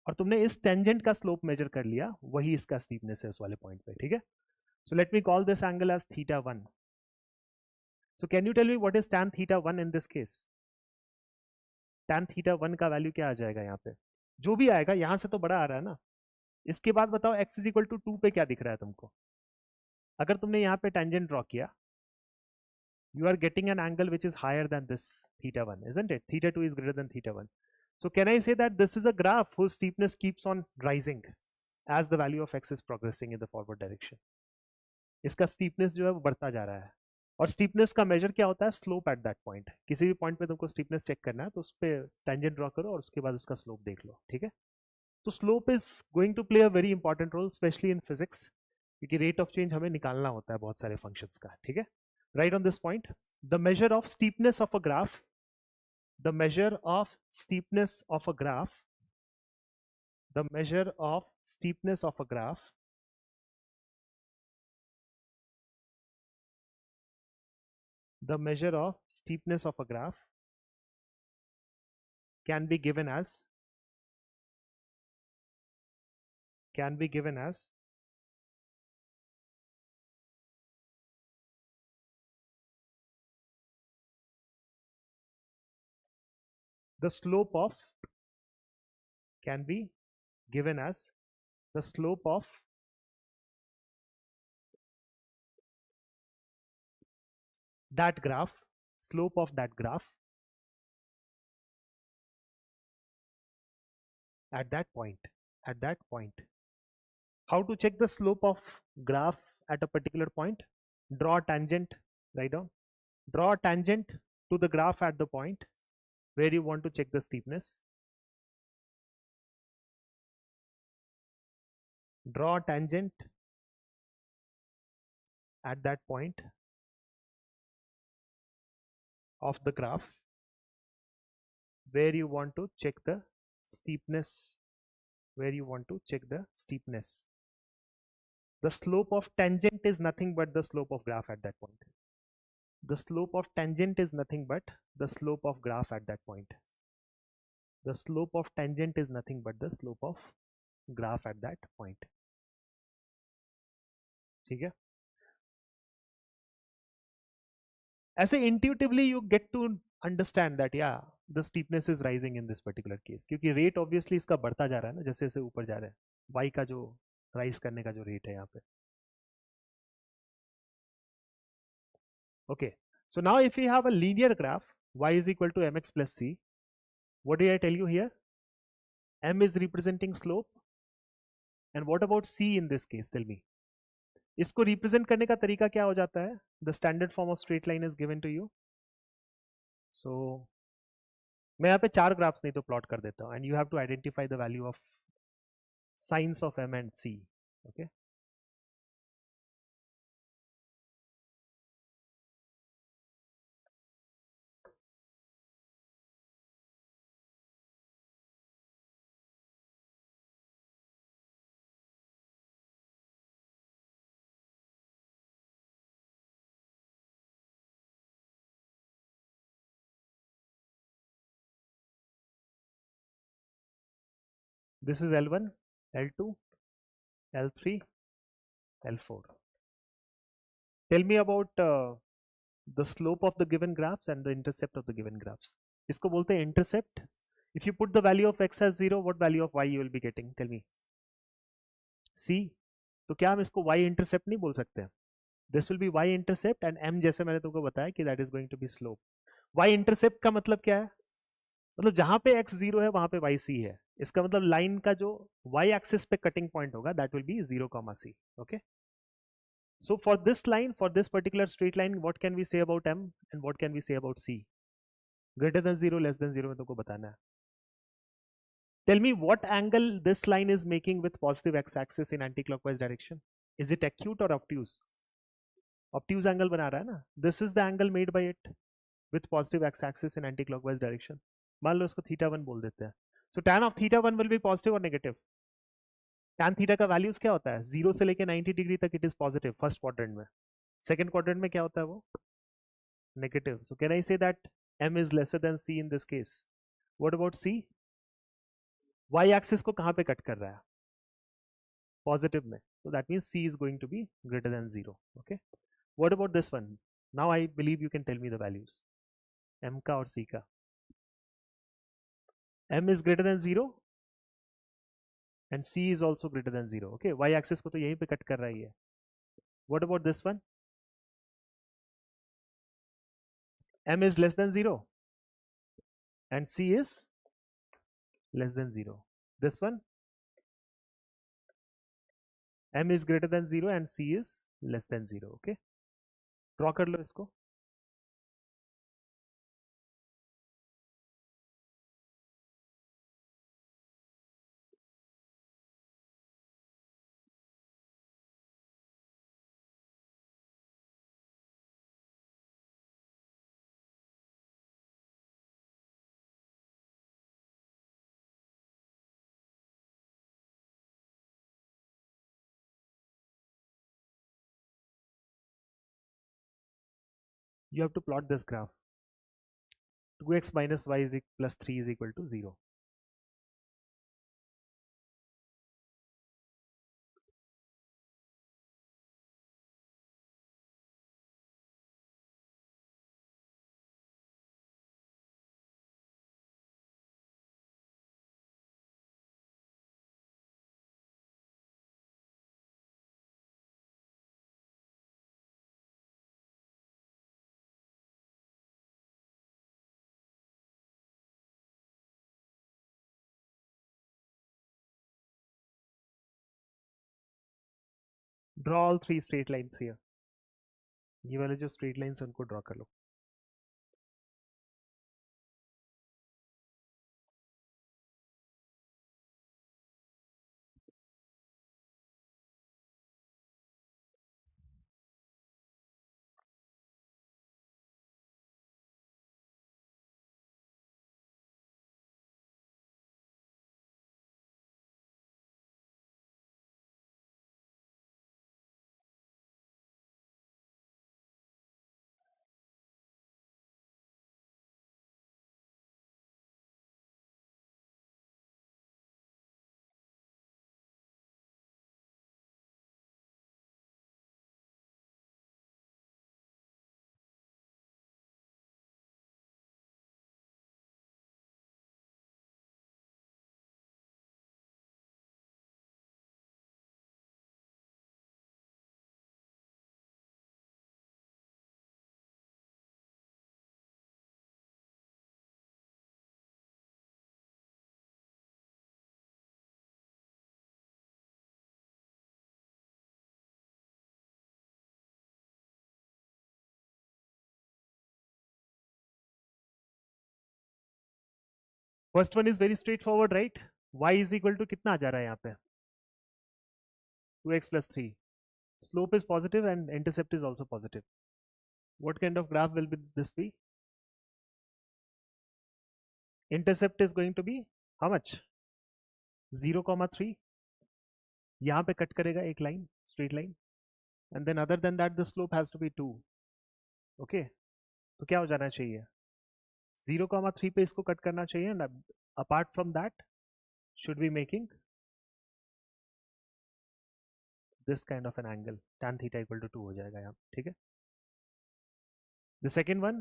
और तुमने इस टेंजेंट का स्लोप मेजर कर लिया, वही इसका स्टीपनेस है उस वाले पॉइंट पे. ठीक है, so let me call this angle as theta 1. So can you tell me what is tan theta 1 in this case? tan theta 1 का वैल्यू क्या आ जाएगा यहाँ पे? जो भी आएगा, यहाँ से तो बड़ा आ रहा है ना. इसके बाद बताओ x इज इक्वल टू 2 पे क्या दिख रहा है तुमको? अगर तुमने यहाँ पे टेंजेंट ड्रॉ किया, you are getting an angle which is higher than this theta 1, isn't it? Theta 2 is greater than theta 1. So can I say that this is a graph whose steepness keeps on rising as the value of x is progressing in the forward direction? इसका steepness जो है वो बढ़ता जा रहा है. और steepness का measure क्या होता है? Slope at that point. किसी भी point पे तुमको steepness check करना है तो उस पे tangent draw करो और उसके बाद उसका slope देख लो. ठीक है, तो slope is going to play a very important role, especially in physics, क्योंकि rate of change हमें निकालना होता है बहुत सारे functions का. ठीक है, right on this point, the measure of steepness of a graph, the measure of steepness of a graph, the measure of steepness of a graph the measure of steepness of a graph can be given as the slope of can be given as the slope of that graph at that point. How to check the slope of graph at a particular point? Draw a tangent. Write down. Draw a tangent to the graph at the point where you want to check the steepness. Draw a tangent at that point of the graph where you want to check the steepness. The slope of tangent is nothing but the slope of graph at that point. The slope of tangent is nothing but the slope of graph at that point. The slope of tangent is nothing but the slope of graph at that point. ठीक है? ऐसे intuitively you get to understand that yeah, the steepness is rising in this particular case, क्योंकि rate obviously इसका बढ़ता जा रहा है ना, जैसे जैसे ऊपर जा रहा है y का जो rise करने का जो rate है यहाँ पे. Okay, so now if we have a linear graph, y is equal to mx plus c. What did I tell you here? M is representing slope, and what about c in this case? Tell me. इसको represent करने का तरीका क्या हो जाता है? The standard form of straight line is given to you. So मैं यहाँ पे 4 graphs नहीं तो plot कर देता हूँ, and you have to identify the value of sines of m and c. Okay. This is L1, L2, L3, L4. Tell me about the slope of the given graphs and the intercept of the given graphs. इसको बोलते हैं intercept. If you put the value of x as 0, what value of y you will be getting? Tell me. C. तो क्या हम इसको y intercept नहीं बोल सकते? This will be y intercept and m जैसे मैंने तुमको बताया कि that is going to be slope. Y intercept का मतलब क्या है? मतलब जहां पे x 0 है वहां पे y c है. इसका मतलब लाइन का जो y एक्सिस पे कटिंग पॉइंट होगा that will be 0, c. Okay. So for this line, for this particular straight line, what can we say about m and what can we say about c? Greater than 0, less than 0 में तुमको बताना है. Tell me what angle this line is making with positive x-axis in anti-clockwise direction. Is it acute or obtuse? Obtuse angle बना रहा है ना. This is the angle made by it with positive x-axis in anti-clockwise direction. मान लो इसको θ1 बोल देते हैं. So tan of θ1 will be positive or negative? Tan theta का वैल्यूज क्या होता है? 0 से लेके 90 डिग्री तक it is positive first quadrant में. सेकंड क्वाड्रेंट में क्या होता है वो? Negative. So can I say that m is lesser than c in this case? What about c? y axis को कहां पे कट कर रहा है? पॉजिटिव में. So that means c is going to be greater than 0. Okay. What about this one? Now I believe you can tell me the values. m का और c का. m is greater than 0 and c is also greater than 0. Okay. y axis को तो यहीं पे cut कर रहा है. What about this one? m is less than 0 and c is less than 0. This one, m is greater than 0 and c is less than 0. Okay. Draw कर लो इसको. You have to plot this graph. 2x minus y is plus 3 is equal to 0. Draw all three straight lines here. ये वाले जो straight lines हैं उनको draw कर लो. First one is very straightforward, right? Y is equal to कितना आ जा रहा है यहाँ पे? 2x plus 3. Slope is positive and intercept is also positive. What kind of graph will this be? Intercept is going to be how much? 0,3. यहाँ पे cut करेगा एक line, straight line, and then other than that the slope has to be 2. Okay, तो क्या हो जाना चाहिए? 0,3 पे इसको कट करना चाहिए, and apart from that should be making this kind of an angle. Tan theta equal to 2 हो जाएगा यहाँ, ठीक है? The second one,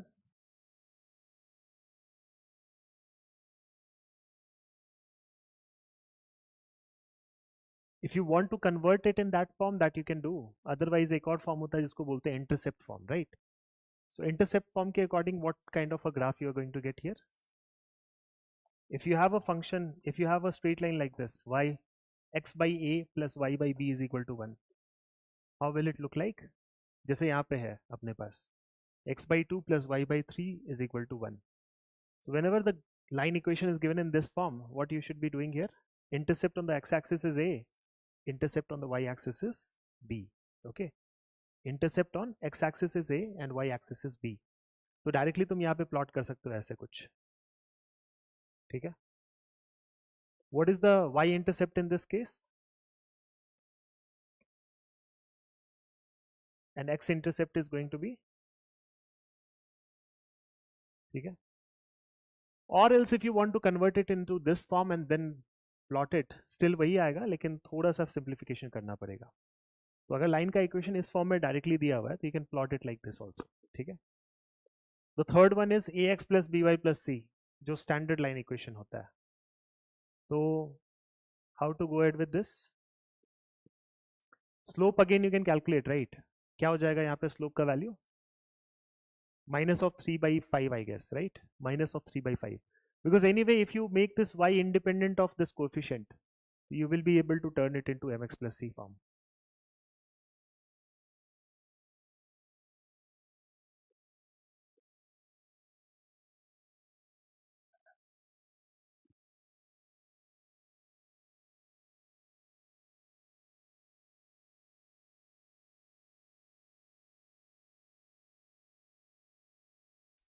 if you want to convert it in that form, that you can do. Otherwise एक और form होता है जिसको बोलते हैं intercept form, right? So intercept form के according what kind of a graph you are going to get here? If you have a function, if you have a straight line like this, y x by a plus y by b is equal to 1, how will it look like? जैसे यहाँ पे है अपने पास x by 2 plus y by 3 is equal to 1. So whenever the line equation is given in this form, what you should be doing here? Intercept on the x-axis is a, intercept on the y-axis is b. Okay, intercept on x-axis is a and y-axis is b. तो directly तुम यहाँ पे plot कर सकते हो ऐसे कुछ, ठीक है? What is the y-intercept in this case? And x-intercept is going to be, ठीक है? Or else if you want to convert it into this form and then plot it, still वही आएगा, लेकिन थोड़ा सा simplification करना पड़ेगा. तो अगर लाइन का इक्वेशन इस फॉर्म में डायरेक्टली दिया हुआ है तो you can plot it like this also, ठीक है? The third one is a x plus b y plus c, जो स्टैंडर्ड लाइन इक्वेशन होता है. तो how to go ahead with this? Slope again you can calculate, right? क्या हो जाएगा यहाँ पे स्लोप का value? minus of 3 by 5, I guess, right? Minus of 3 by 5. Because anyway, if you make this y independent of this coefficient, you will be able to turn it into mx plus c form.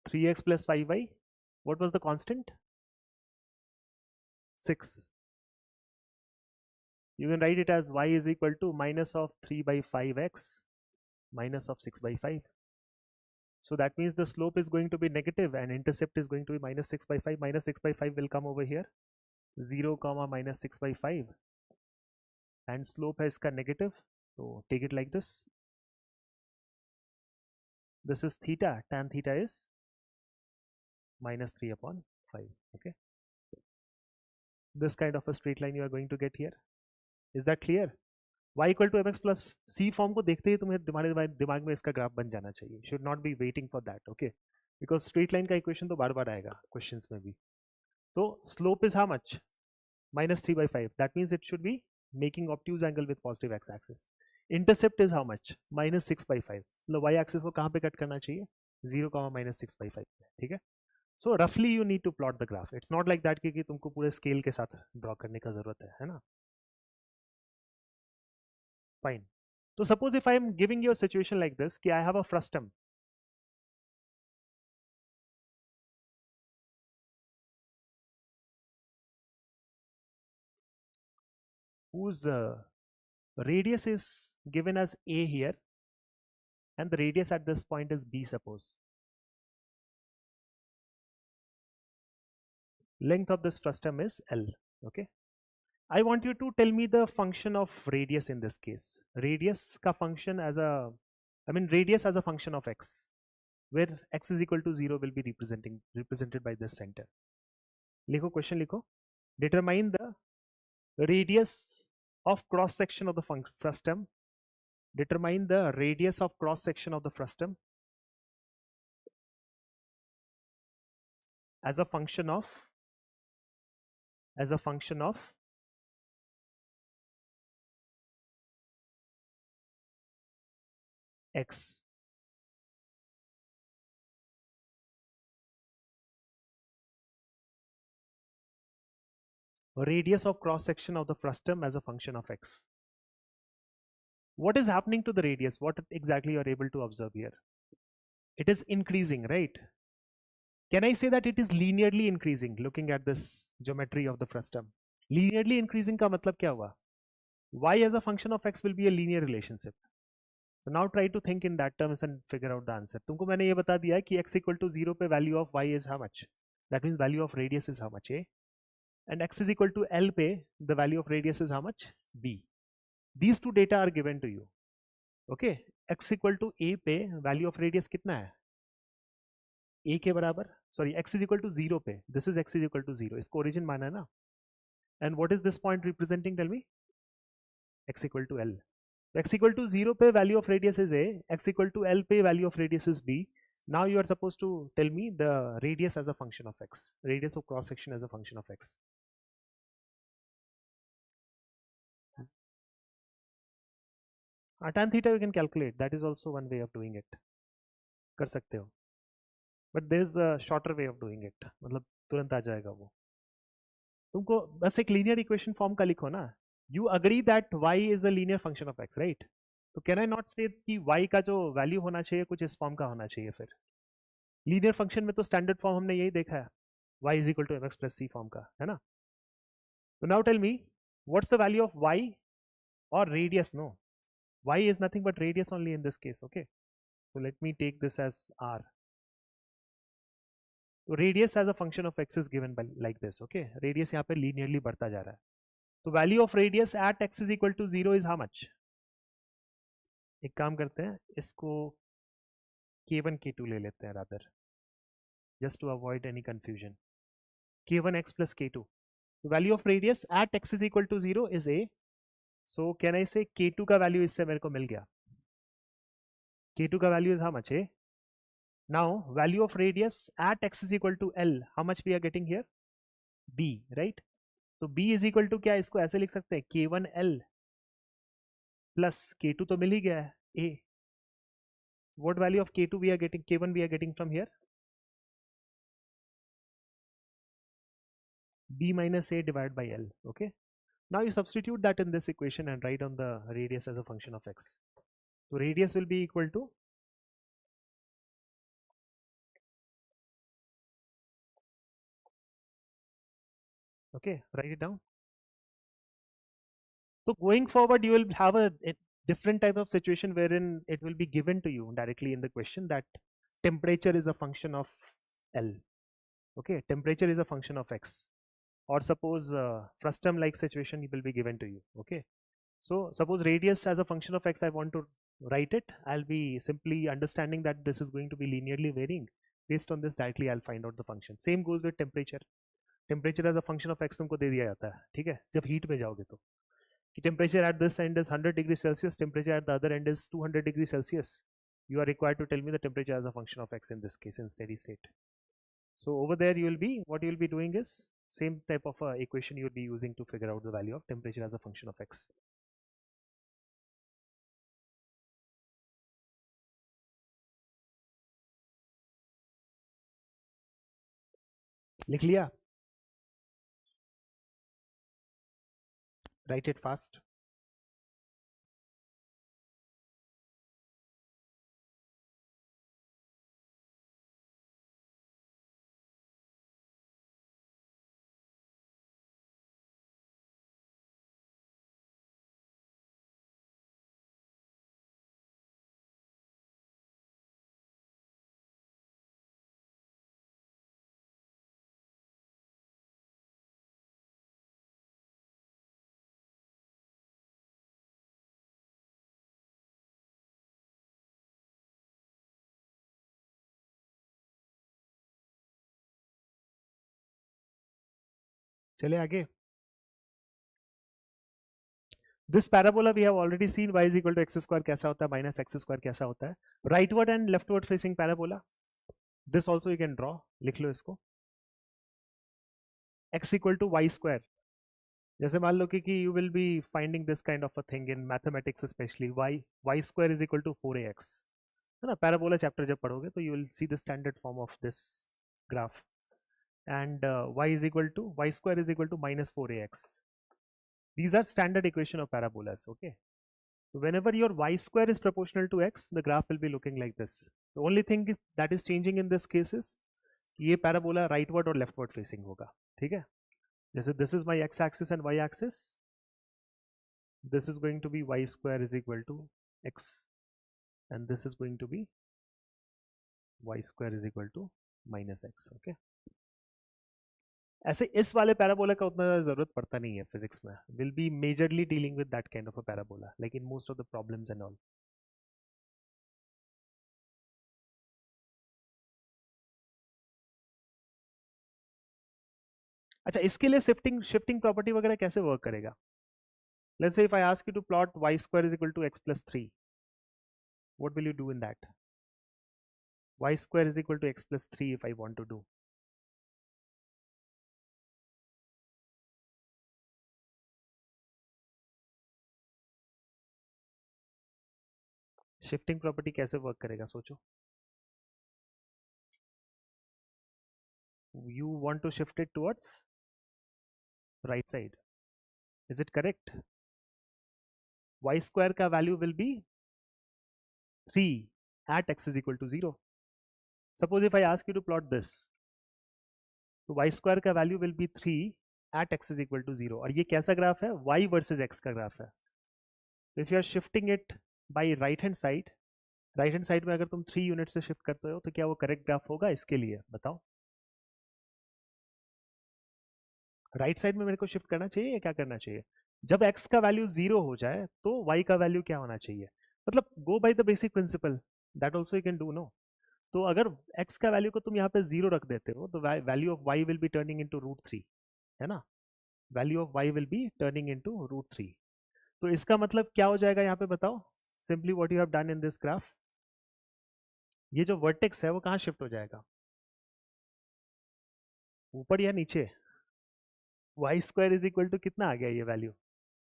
Three x plus 5y. What was the constant? 6. You can write it as y is equal to minus of 3 by 5x minus of 6 by 5. So that means the slope is going to be negative and intercept is going to be minus 6 by 5. Minus 6 by 5 will come over here. 0 comma minus 6 by 5 and slope है इसका negative. So take it like this. This is theta. Tan theta is minus 3 upon 5. Okay. This kind of a straight line you are going to get here. Is that clear? Y equal to mx plus c form को देखते ही तुम्हें तुम्हारे दिमाग में इसका graph बन जाना चाहिए. Should not be waiting for that. Okay. Because straight line का इक्वेशन तो बार बार आएगा क्वेश्चंस में भी. तो slope is how much? Minus 3 by 5. That means it should be making obtuse angle with positive x axis. Intercept is how much? Minus 6 by 5. मतलब y axis को कहाँ पे कट करना चाहिए? 0, minus 6 by 5. ठीक है? So roughly you need to plot the graph. It's not like that कि तुमको पूरे scale के साथ draw करने का जरूरत है ना? Fine. So suppose if I am giving you a situation like this, कि I have a frustum. Whose radius is given as a here, and the radius at this point is b, suppose. Length of this frustum is L. Okay. I want you to tell me the function of radius in this case. Radius ka function as a, radius as a function of x, where x is equal to 0 will be represented by this center. Likho question likho. Determine the radius of cross section of the frustum. Determine the radius of cross section of the frustum as a function of x. Radius of cross section of the frustum as a function of x. What is happening to the radius? What exactly you are able to observe here? It is increasing, right? Can I say that it is linearly increasing looking at this geometry of the frustum? Linearly increasing का मतलब क्या हुआ? Y as a function of x will be a linear relationship. So now try to think in that terms and figure out the answer. तुमको मैंने ये बता दिया है कि x equal to 0 पे value of y is how much? That means value of radius is how much? A. And x is equal to L पे the value of radius is how much? B. These two data are given to you. Okay. X equal to A पे value of radius कितना है? A के बराबर. Sorry, x is equal to 0 पे. This is x is equal to 0. इसको origin माना है ना? And what is this point representing? Tell me. X equal to L. X equal to 0 पे value of radius is A. X equal to L पे value of radius is B. Now you are supposed to tell me the radius as a function of x. Radius of cross section as a function of x. Tan theta you can calculate. That is also one way of doing it. कर सकते हो. But there is a shorter way of doing it. मतलब तुरंत आ जाएगा वो. तुमको बस एक linear equation form का लिखो ना. You agree that y is a linear function of x, right? तो can I not say कि y का जो value होना चाहिए कुछ इस form का होना चाहिए फिर? Linear function में तो standard form हमने यही देखा है. Y is equal to mx plus c form का, है ना? So now tell me, what's the value of y or radius? No. Y is nothing but radius only in this case, okay? So let me take this as r. So radius as a function of x is given by like this, okay? Radius यहाँ पे linearly बढ़ता जा रहा है. तो value of radius at x is equal to 0 is how much? एक काम करते हैं, इसको k1 k2 ले लेते हैं rather, just to avoid any confusion. k1 x plus k2. The value of radius at x is equal to 0 is a. So can I say k2 का value इससे मेरे को मिल गया. k2 का value is how much? A. Now value of radius at x is equal to L. How much we are getting here? B, right? So B is equal to क्या? इसको ऐसे लिख सकते हैं k1 L plus k2 तो मिल ही गया है A. What value of k2 we are getting? K1 we are getting from here? B minus A divided by L. Okay. Now you substitute that in this equation and write on the radius as a function of x. So radius will be equal to okay, write it down. So going forward, you will have a different type of situation wherein it will be given to you directly in the question that temperature is a function of L. Okay, temperature is a function of X. Or suppose frustum like situation will be given to you. Okay, so suppose radius as a function of X, I want to write it. I'll be simply understanding that this is going to be linearly varying. Based on this directly I'll find out the function. Same goes with temperature. Temperature as a function of X तुमको दे दिया जाता है, ठीक है, जब heat में जाओगे तो कि temperature at this end is 100 degrees Celsius, temperature at the other end is 200 degrees Celsius. You are required to tell me the temperature as a function of X in this case in steady state. So over there you will be, what you will be doing is same type of equation you will be using to figure out the value of temperature as a function of X. लिख लिया? Write it fast. चले आगे. This parabola we have already seen y is equal to x square कैसा होता है, minus x square कैसा होता है. Rightward and leftward facing parabola. This also you can draw. लिख लो इसको. X equal to y square. जैसे मान लो कि you will be finding this kind of a thing in mathematics especially. Y square is equal to 4ax. है ना, parabola chapter जब पढ़ोगे तो you will see the standard form of this graph. And y square is equal to minus 4ax. These are standard equation of parabolas. Okay. So whenever your y square is proportional to x, the graph will be looking like this. The only thing that is changing in this case is ये parabola rightward or leftward facing होगा. ठीक है. जैसे this is my x axis and y axis. This is going to be y square is equal to x, and this is going to be y square is equal to minus x. Okay. ऐसे इस वाले parabola का उतना जरूरत पड़ता नहीं है physics में. Will be majorly dealing with that kind of a parabola like in most of the problems and all. अच्छा, इसके लिए शिफ्टिंग शिफ्टिंग प्रॉपर्टी वगैरह कैसे वर्क करेगा? Let's say if I ask you to plot y square is equal to x plus 3, what will you do in that? Y square is equal to x plus 3 if I want to do. Shifting property कैसे work करेगा सोचो. You want to shift it towards right side. Is it correct? Y square का value will be 3 at x is equal to 0. Suppose if I ask you to plot this, तो y square का value will be 3 at x is equal to 0. और ये कैसा graph है? y versus x का graph है. If you are shifting it by right hand side में अगर तुम 3 यूनिट से शिफ्ट करते हो तो क्या वो करेक्ट ग्राफ होगा? इसके लिए बताओ. राइट साइड में मेरे को शिफ्ट करना चाहिए या क्या करना चाहिए? जब x का वैल्यू 0 हो जाए तो y का वैल्यू क्या होना चाहिए? मतलब go by the basic principle, that also you can do. No, तो अगर x का वैल्यू को तुम यहाँ पे 0 रख देते हो तो value of y will be turning into √3, है ना. Value of y will be turning into √3. तो इसका मतलब क्या हो जाएगा यहाँ पे बताओ? Simply what you have done in this graph, ये जो वर्टेक्स है वो कहाँ शिफ्ट हो जाएगा? ऊपर या नीचे? y square is equal to कितना आ गया ये वैल्यू?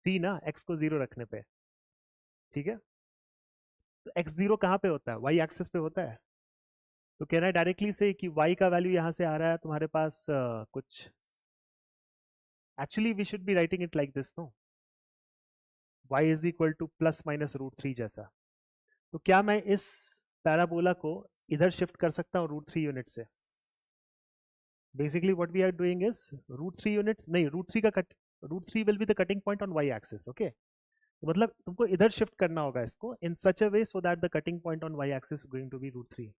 3 ना, x को 0 रखने पे. ठीक है, तो x 0 कहाँ पे होता है? y एक्सिस पे होता है. तो कहना है डायरेक्टली से कि y का वैल्यू यहाँ से आ रहा है तुम्हारे पास कुछ. Actually we should be writing it like this, no, y is equal to plus minus √3 जैसा. तो क्या मैं इस पैराबोला को इधर शिफ्ट कर सकता हूँ √3 यूनिट से? Basically what we are doing is √3 units नहीं, √3 का cut, √3 will be the cutting point on y axis. Okay, मतलब तुमको इधर शिफ्ट करना होगा इसको in such a way so that the cutting point on y axis going to be √3.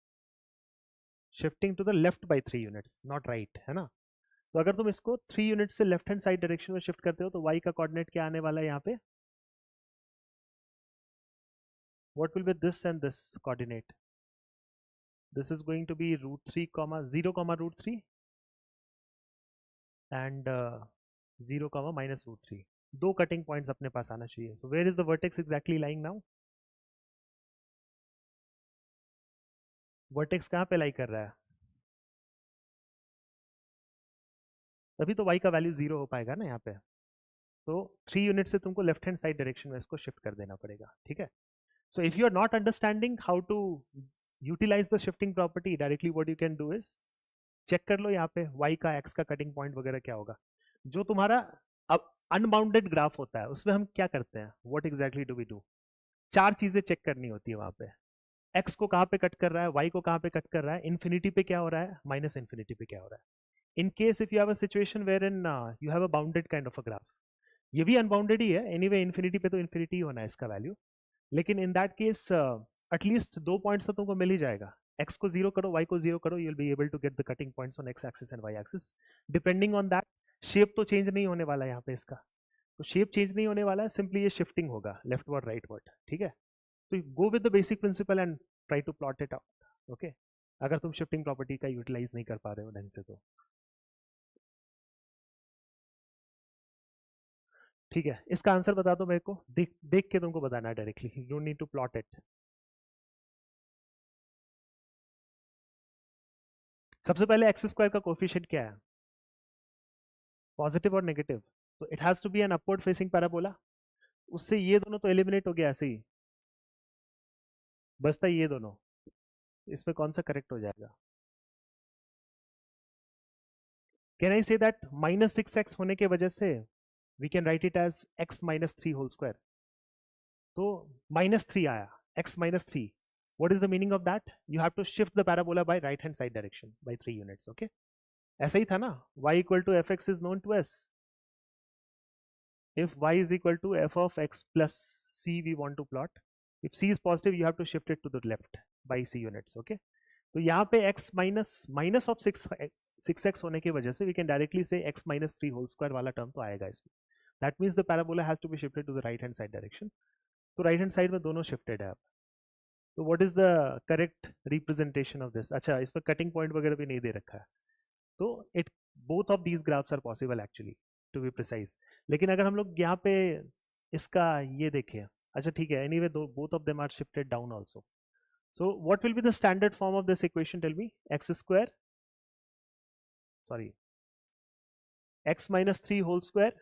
Shifting to the left by 3 units, not right, है ना। तो अगर तुम इसको 3 यूनिट से लेफ्ट हैंड साइड डायरेक्शन में शिफ्ट करते हो तो y का कोऑर्डिनेट क्या आने वाला है यहाँ पे? What will be this and this coordinate? This is going to be √3 comma 0 comma √3 and 0 comma minus √3. दो कटिंग पॉइंट्स अपने पास आना चाहिए. So where is the vertex exactly lying now? Vertex कहाँ पे लाई कर रहा है? तभी तो y का वैल्यू 0 हो पाएगा ना यहाँ पे. तो 3 यूनिट से तुमको लेफ्ट हैंड साइड डायरेक्शन में इसको शिफ्ट कर देना पड़ेगा, ठीक है. So if you are not understanding how to utilize the shifting property directly, what you can do is check कर लो यहाँ पे y का x का कटिंग पॉइंट वगैरह क्या होगा. जो तुम्हारा अब अनबाउंडेड ग्राफ होता है उसमें हम क्या करते हैं, what exactly do we do? चार चीजें चेक करनी होती है वहां पे. x को कहाँ पे कट कर रहा है, y को कहाँ पे कट कर रहा है, इन्फिनिटी पे क्या हो रहा है, माइनस इन्फिनिटी पे क्या हो रहा है. In case if you have a situation where in you have a bounded kind of a graph, ये भी अनबाउंडेड ही है एनीवे, इन्फिनिटी पे तो इन्फिनिटी ही होना है इसका वैल्यू. लेकिन इन दैट केस एटलीस्ट दो पॉइंट्स तो तुमको मिल ही जाएगा. x को जीरो करो, y को जीरो करो, you will be able to get the cutting points on x axis and y axis. Depending on that shape तो चेंज नहीं होने वाला है यहाँ पे इसका. तो शेप चेंज नहीं होने वाला है, सिंपली ये शिफ्टिंग होगा लेफ्ट वर्ड राइट वर्ड, ठीक है. तो go with the basic principle and try to plot it out, okay. अगर तुम शिफ्टिंग प्रॉपर्टी का यूटिलाइज नहीं कर पा रहे हो ढंग से तो ठीक है. इसका आंसर बता दो मेरे को, देख देख के तुमको बताना है directly, you don't need to plot it. सबसे पहले एक्स स्क्वायर का कोफिशिएंट क्या है, पॉजिटिव और नेगेटिव. तो it has to be an upward facing parabola. उससे ये दोनों तो एलिमिनेट हो गया, ऐसे ही बचता ये दोनों. इसमें कौन सा करेक्ट हो जाएगा? Can I say that -6x होने के वजह से we can write it as x minus 3 whole square. तो -3 आया, x minus 3. what is the meaning of that? You have to shift the parabola by right hand side direction by 3 units, okay. ऐसा ही था ना, y equal to fx is known to us. If y is equal to f of x plus c we want to plot, if c is positive you have to shift it to the left by c units, okay. तो यहाँ पे x minus of 6x होने की वजह से we can directly say x minus 3 whole square वाला term तो आएगा इसमें. That means the parabola has to be shifted to the right hand side direction. तो right hand side में दोनों shifted है अब. तो what is the correct representation of this? अच्छा, इसमें कटिंग पॉइंट वगैरह भी नहीं दे रखा है. तो it both of these graphs are possible actually, to be precise. लेकिन अगर हम लोग यहाँ पे इसका ये देखें, अच्छा ठीक है, anyway both of them are shifted down also. So what will be the standard form of this equation, tell me. X square, sorry, x minus 3 whole square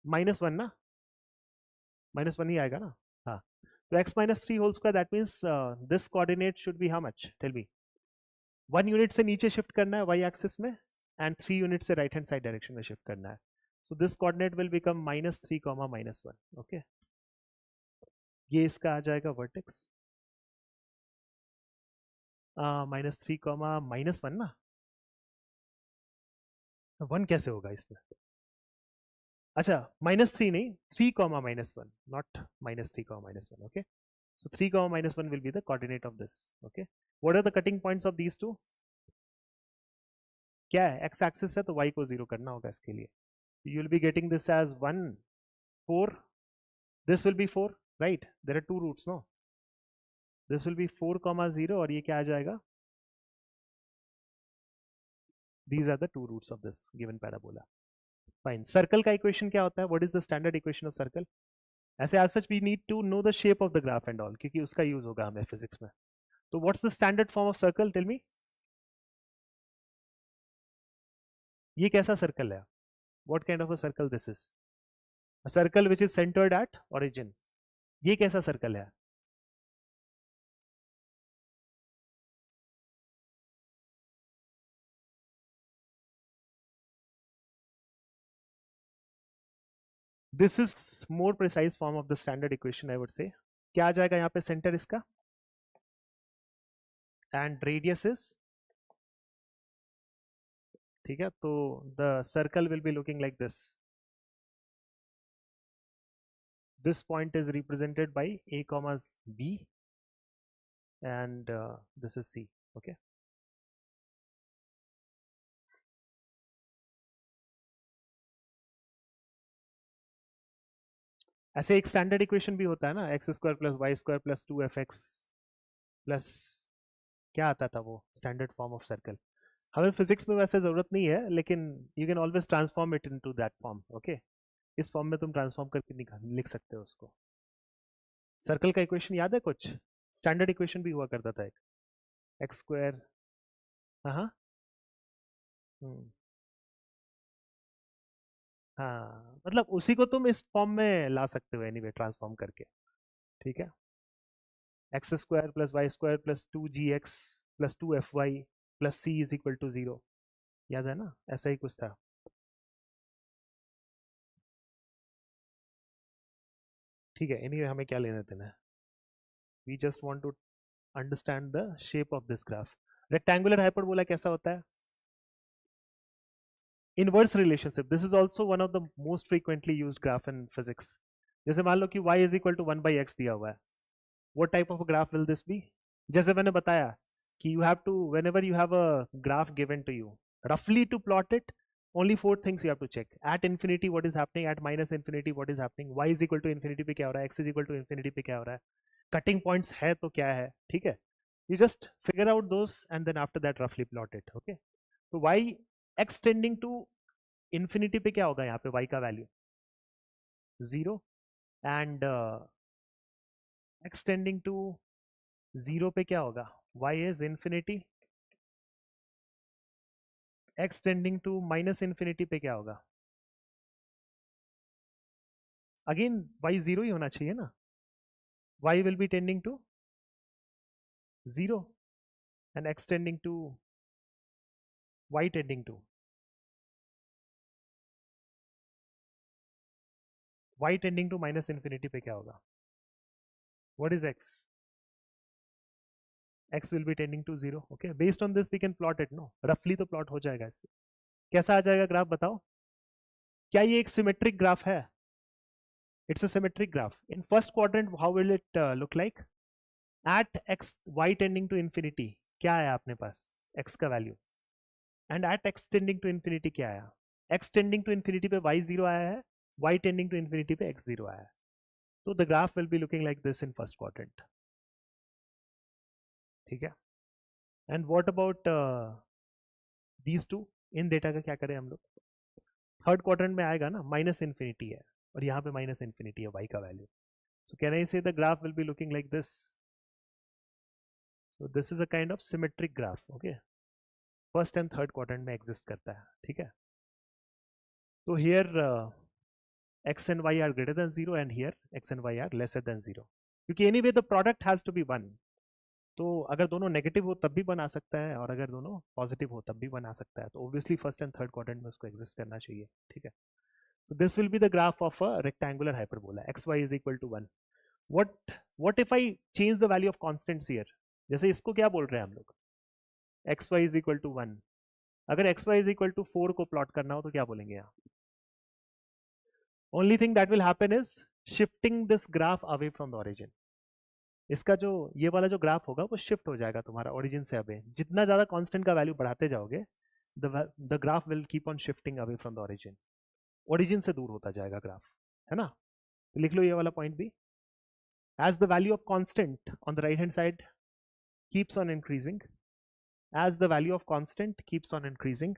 -1 ना, -1 ही आएगा ना. हाँ, तो x minus 3 whole square, that means this coordinate should be how much, tell me. 1 unit से नीचे shift करना है y एक्सिस में एंड 3 यूनिट से राइट हैंड साइड डायरेक्शन में शिफ्ट करना है. So this coordinate will become -3 -1, okay. ये इसका आ जाएगा वर्टेक्स -3 -1 ना. 1 कैसे होगा इसमें? अच्छा, -3 नहीं, 3 -1, not -3 -1, okay. So 3 -1 will be the coordinate of this, okay. What are the cutting points of these two? क्या है, x axis है तो y को 0 करना होगा इसके लिए. You will be getting this as 1 4, this will be 4, right? There are two roots, no? This will be 4 0 और ये क्या आ जाएगा? These are the two roots of this given parabola. Fine. Circle का equation क्या होता है? What is the standard equation of circle? ऐसे as such we need to know the shape of the graph and all, क्योंकि उसका use होगा हमें physics में. तो what's the standard form of circle? Tell me. ये कैसा सर्कल है? What kind of a circle this is? A circle which is centered at origin. ये कैसा सर्कल है? This is more precise form of the standard equation, I would say. क्या आ जाएगा यहाँ पे सेंटर इसका? And radius is, ठीक है, तो the circle will be looking like this. This point is represented by a comma b and this is C. Okay. ऐसे एक स्टैंडर्ड इक्वेशन भी होता है ना, x square plus y square plus 2f(x) plus क्या आता था वो स्टैंडर्ड फॉर्म ऑफ सर्कल. हमें फिजिक्स में वैसे जरूरत नहीं है, लेकिन you can always transform it into that form. Okay, इस फॉर्म में तुम ट्रांसफॉर्म करके लिख सकते हो उसको. सर्कल का इक्वेशन याद है कुछ? स्टैंडर्ड इक्वेशन भी हुआ करता था एक, एक्स स्क्वायर. हाँ. हम्म, हाँ, मतलब उसी को तुम इस फॉर्म में ला सकते हो एनीवे, ट्रांसफॉर्म करके. ठीक है. X square plus y square plus 2gx plus 2fy plus c is equal to 0. याद है ना, ऐसा ही कुछ था. ठीक है, एनीवे हमें क्या लेना देना है, we just want to understand the shape of this graph. Rectangular hyperbola कैसा होता है? Inverse relationship. This is also one of the most frequently used graph in physics. जैसे मान लो कि y is equal to 1/x दिया हुआ है. what type of a graph will this be? जैसे मैंने बताया कि you have to, whenever you have a graph given to you, roughly to plot it, only 4 things you have to check. At infinity what is happening, at minus infinity what is happening, y is equal to infinity पे क्या हो रहा है, x is equal to infinity पे क्या हो रहा है, cutting points है तो क्या है. ठीक है, you just figure out those and then after that roughly plot it. Okay, तो y x tending to infinity पे क्या होगा, यहाँ पे y का value 0 and x tending to 0 पे क्या होगा, y is infinity. x tending to minus infinity पे क्या होगा, अगेन y 0 ही होना चाहिए ना. y will be tending to 0 and x tending to y tending to y tending to minus infinity पे क्या होगा, what is x, x will be tending to 0. okay, based on this we can plot it. no, roughly तो plot हो जाएगा इससे. कैसा आ जाएगा graph बताओ, क्या ये एक सिमेट्रिक ग्राफ है? It's a symmetric graph. In first quadrant how will it look like? At x y tending to infinity क्या आया अपने पास, x का value, and at x tending to infinity क्या आया, x tending to infinity पे y 0 आया है, y tending to infinity पे x 0 आया है. तो the graph will be looking like this in first quadrant. ठीक है. And what about these two? In data का क्या करें हम लोग, थर्ड क्वाड्रेंट में आएगा ना, माइनस इन्फिनिटी है और यहाँ पे माइनस इन्फिनिटी है y का वैल्यू. सो कैन आई से the graph will be looking like this. So this is a kind of symmetric graph. Okay, first and third quadrant में एग्जिस्ट करता है. ठीक है. तो here x and y are greater than 0 and here x and y are lesser than 0, क्योंकि anyway the product has to be 1. तो अगर दोनों नेगेटिव हो तब भी बना सकता है और अगर दोनों पॉजिटिव हो तब भी बना सकता है. तो obviously first and third quadrant में उसको एग्जिस्ट करना चाहिए. ठीक है. So this will be the graph of a rectangular hyperbola. xy is equal to 1. What if I change the value of constants here? जैसे इसको क्या बोल रहे हैं हम लोग, xy is equal to 1. अगर xy is equal to 4 को प्लॉट करना हो तो क्या बोलेंगे यहाँ? Only thing that will happen is shifting this graph away from the origin. इसका जो ये वाला जो ग्राफ होगा वो शिफ्ट हो जाएगा तुम्हारा ओरिजिन से अवे. जितना ज्यादा कांस्टेंट का वैल्यू बढ़ाते जाओगे, the graph will keep on shifting away from the origin. Origin से दूर होता जाएगा ग्राफ, है ना. तो लिख लो ये वाला पॉइंट भी. As the value of constant on the right hand side keeps on increasing, as the value of constant keeps on increasing,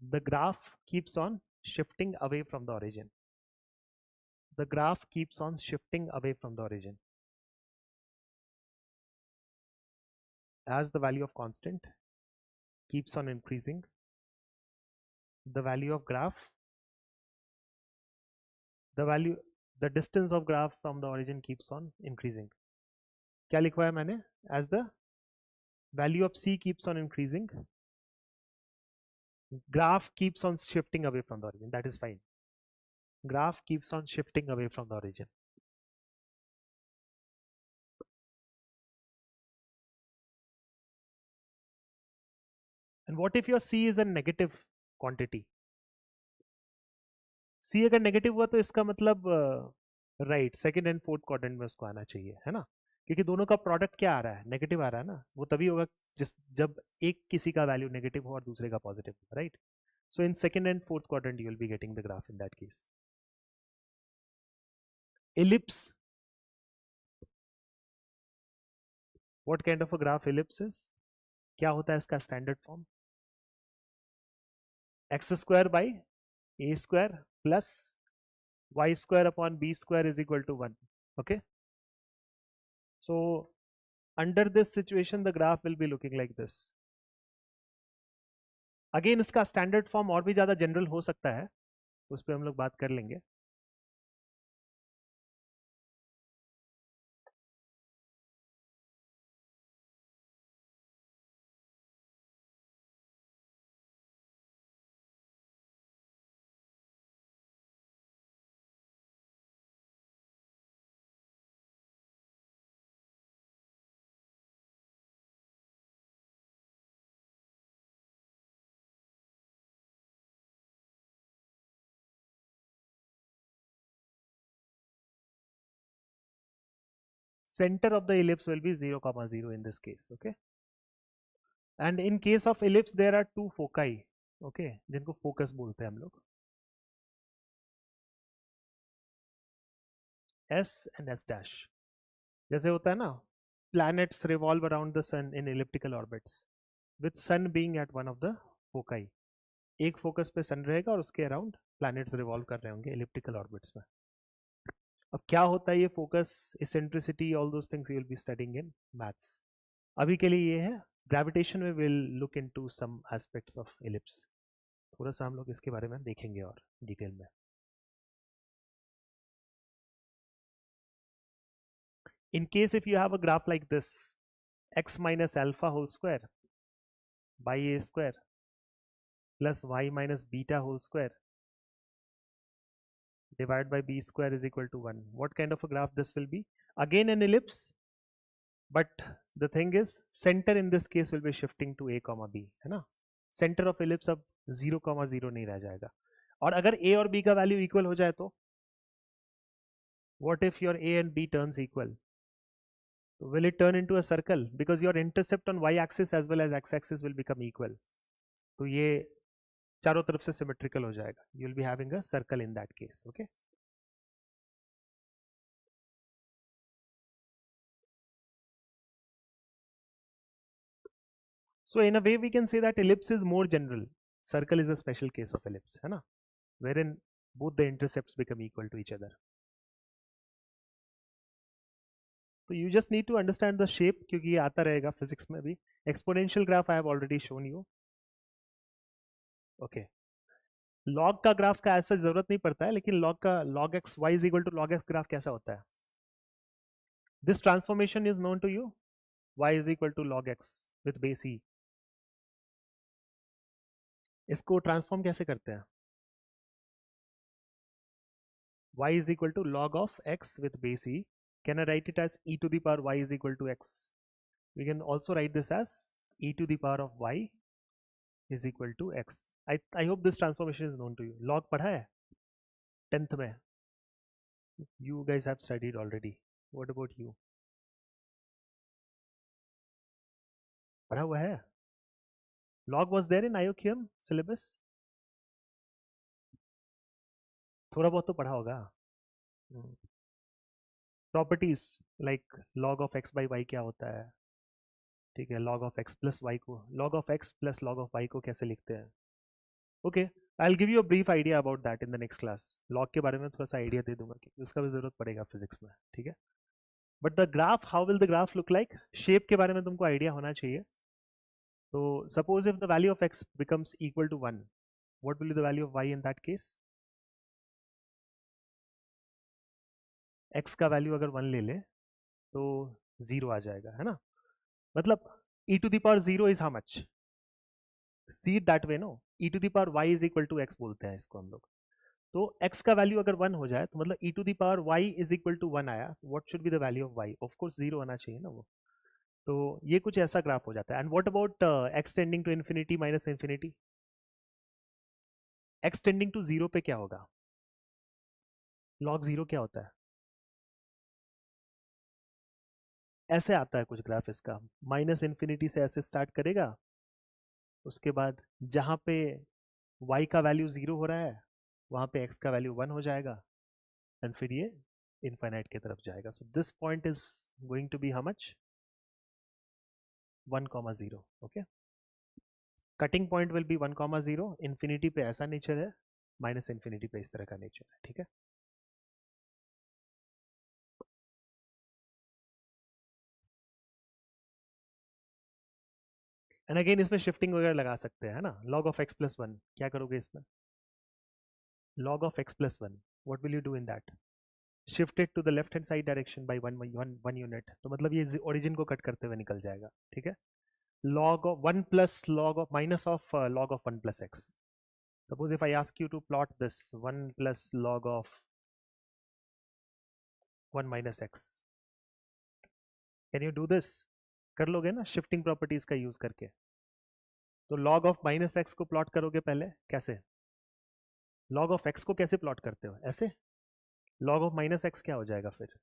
the graph keeps on shifting away from the origin. The graph keeps on shifting away from the origin. As the value of constant keeps on increasing, the value of graph, the distance of graph from the origin keeps on increasing. क्या लिखवा है मैंने? As the value of c keeps on increasing, graph keeps on shifting away from the origin. That is fine. Graph keeps on shifting away from the origin. And what if your c is a negative quantity? c अगर negative हुआ तो इसका मतलब right second and fourth quadrant में उसको आना चाहिए, है ना. क्योंकि दोनों का प्रोडक्ट क्या आ रहा है, नेगेटिव आ रहा है ना, वो तभी होगा जिस जब एक किसी का वैल्यू नेगेटिव हो और दूसरे का पॉजिटिव हो, right? So in second and fourth quadrant, you will be getting the graph in that case. Ellipse. What kind of a graph ellipse is? क्या होता है इसका standard form? X square by a square plus y square upon b square is equal to 1. Okay. So under this situation, the graph will be looking like this. Again, इसका standard form और भी ज्यादा general हो सकता है, उस पर हम लोग बात कर लेंगे. Center of the ellipse will be 0, 0 in this case. Okay. And in case of ellipse, there are two foci. Okay, जिनको focus बोलते हैं हम लोग. S and S dash. जैसे होता है ना, planets revolve around the sun in elliptical orbits, with sun being at one of the foci. एक फोकस पे सन रहेगा और उसके अराउंड प्लैनेट्स रिवॉल्व कर रहे होंगे इलिप्टिकल ऑर्बिट्स में. अब क्या होता है ये focus, eccentricity, all those things you will be studying in maths. अभी के लिए ये है. ग्रेविटेशन में will look into some aspects of ellipse. थोड़ा सा हम लोग इसके बारे में देखेंगे और डिटेल में. In case if you have a graph like this, x minus alpha whole square by a square plus y minus beta whole square divided by b square is equal to 1. What kind of a graph this will be? Again an ellipse, but the thing is center in this case will be shifting to a comma b, है ना. Center of ellipse अब 0, 0 नहीं रह जाएगा. और अगर a और b का वैल्यू इक्वल हो जाए तो what if your a and b turns equal? Will it turn into a circle? Because your intercept on y axis as well as x axis will become equal. तो ये चारों तरफ से symmetrical हो जाएगा. You will be having a circle in that case. Okay. So in a way we can say that ellipse is more general. Circle is a special case of ellipse, है ना, wherein both the intercepts become equal to each other. So you just need to understand the shape, क्योंकि ये आता रहेगा physics में भी. Exponential graph I have already shown you. Okay. Log का graph का ऐसा जरूरत नहीं पड़ता है, लेकिन लॉग का log x y is equal to log x graph कैसा होता है? This transformation is known to you. Y is equal to log x with base e. इसको ट्रांसफॉर्म कैसे करते हैं? Y is equal to log of x with base e. Can I write it as e to the power y is equal to x? We can also write this as e to the power of y is equal to x. I hope this transformation is known to you. Log पढ़ा है 10th में. You guys have studied already. What about you? पढ़ा हुआ है? Log was there in IOQM syllabus? थोड़ा बहुत तो पढ़ा होगा. Properties like log of x by y क्या होता है? ठीक है, log of x plus y को, log of x plus log of y को कैसे लिखते हैं? Okay, I will give you a brief idea about that in the next class. Log के बारे में थोड़ा सा आइडिया दे दूंगा कि उसका भी जरूरत पड़ेगा फिजिक्स में. ठीक है, but the graph, how will the graph look like, shape के बारे में तुमको आइडिया होना चाहिए. तो suppose if the value of x becomes equal to 1, what will be the value of y in that case? x का value अगर 1 ले ले तो 0 आ जाएगा, है ना. मतलब e to the power 0 is how much? See it that way, no. e to the power y is equal to x बोलते हैं इसको हम लोग. तो x का वैल्यू अगर 1 हो जाए तो मतलब e to the power y is equal to 1 आया. What should be the value of y? Of course 0 आना चाहिए ना वो. तो ये कुछ ऐसा ग्राफ हो जाता है. And what about x tending to infinity minus infinity? x tending to 0 पे क्या होगा? log 0 क्या होता है? ऐसे आता है कुछ ग्राफ इसका, माइनस इन्फिनिटी से ऐसे स्टार्ट करेगा, उसके बाद जहाँ पे y का वैल्यू 0 हो रहा है वहाँ पे x का वैल्यू 1 हो जाएगा, एंड फिर ये इनफाइनाइट की तरफ जाएगा. So this point is going to be how much, 1,0. Okay, cutting point will be 1,0. Infinity पे ऐसा नेचर है, माइनस इन्फिनिटी पे इस तरह का नेचर है. ठीक है, एंड अगेन इसमें शिफ्टिंग वगैरह लगा सकते हैं, है ना. लॉग ऑफ x प्लस 1 क्या करोगे इसमें, log of x plus 1, what will you do in that, shift it to the left hand side direction by one unit. तो मतलब ये origin को कट करते हुए निकल जाएगा. ठीक है, log of 1 plus log of minus of log of 1 plus x. Suppose if I ask you to plot this 1 plus log of 1 minus x, can you do this, कर लोगे ना शिफ्टिंग प्रॉपर्टीज का यूज करके. तो log of minus x को plot करोगे पहले कैसे, log of x को कैसे प्लॉट करते हो, ऐसे. log of minus x क्या हो जाएगा फिर,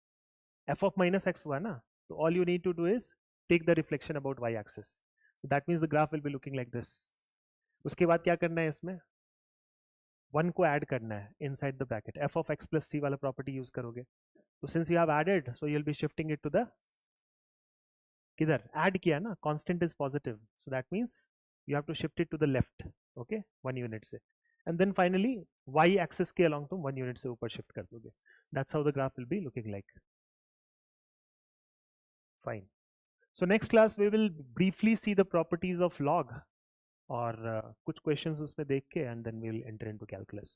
f of minus x हुआ ना, तो all you need to do is take the reflection about y axis. That means the graph will be looking like this. उसके बाद क्या करना है, इसमें 1 को ऐड करना है inside the bracket, f of x plus c वाला प्रॉपर्टी यूज करोगे. तो since you have added, so you will be shifting it to the, किधर ऐड किया ना, constant is positive, so that means you have to shift it to the left. Okay, 1 unit से, and then finally y axis के along तुम 1 unit से ऊपर shift कर दोगे. That's how the graph will be looking like. Fine. So next class we will briefly see the properties of log, और कुछ questions उसमें देख के and then we will enter into calculus.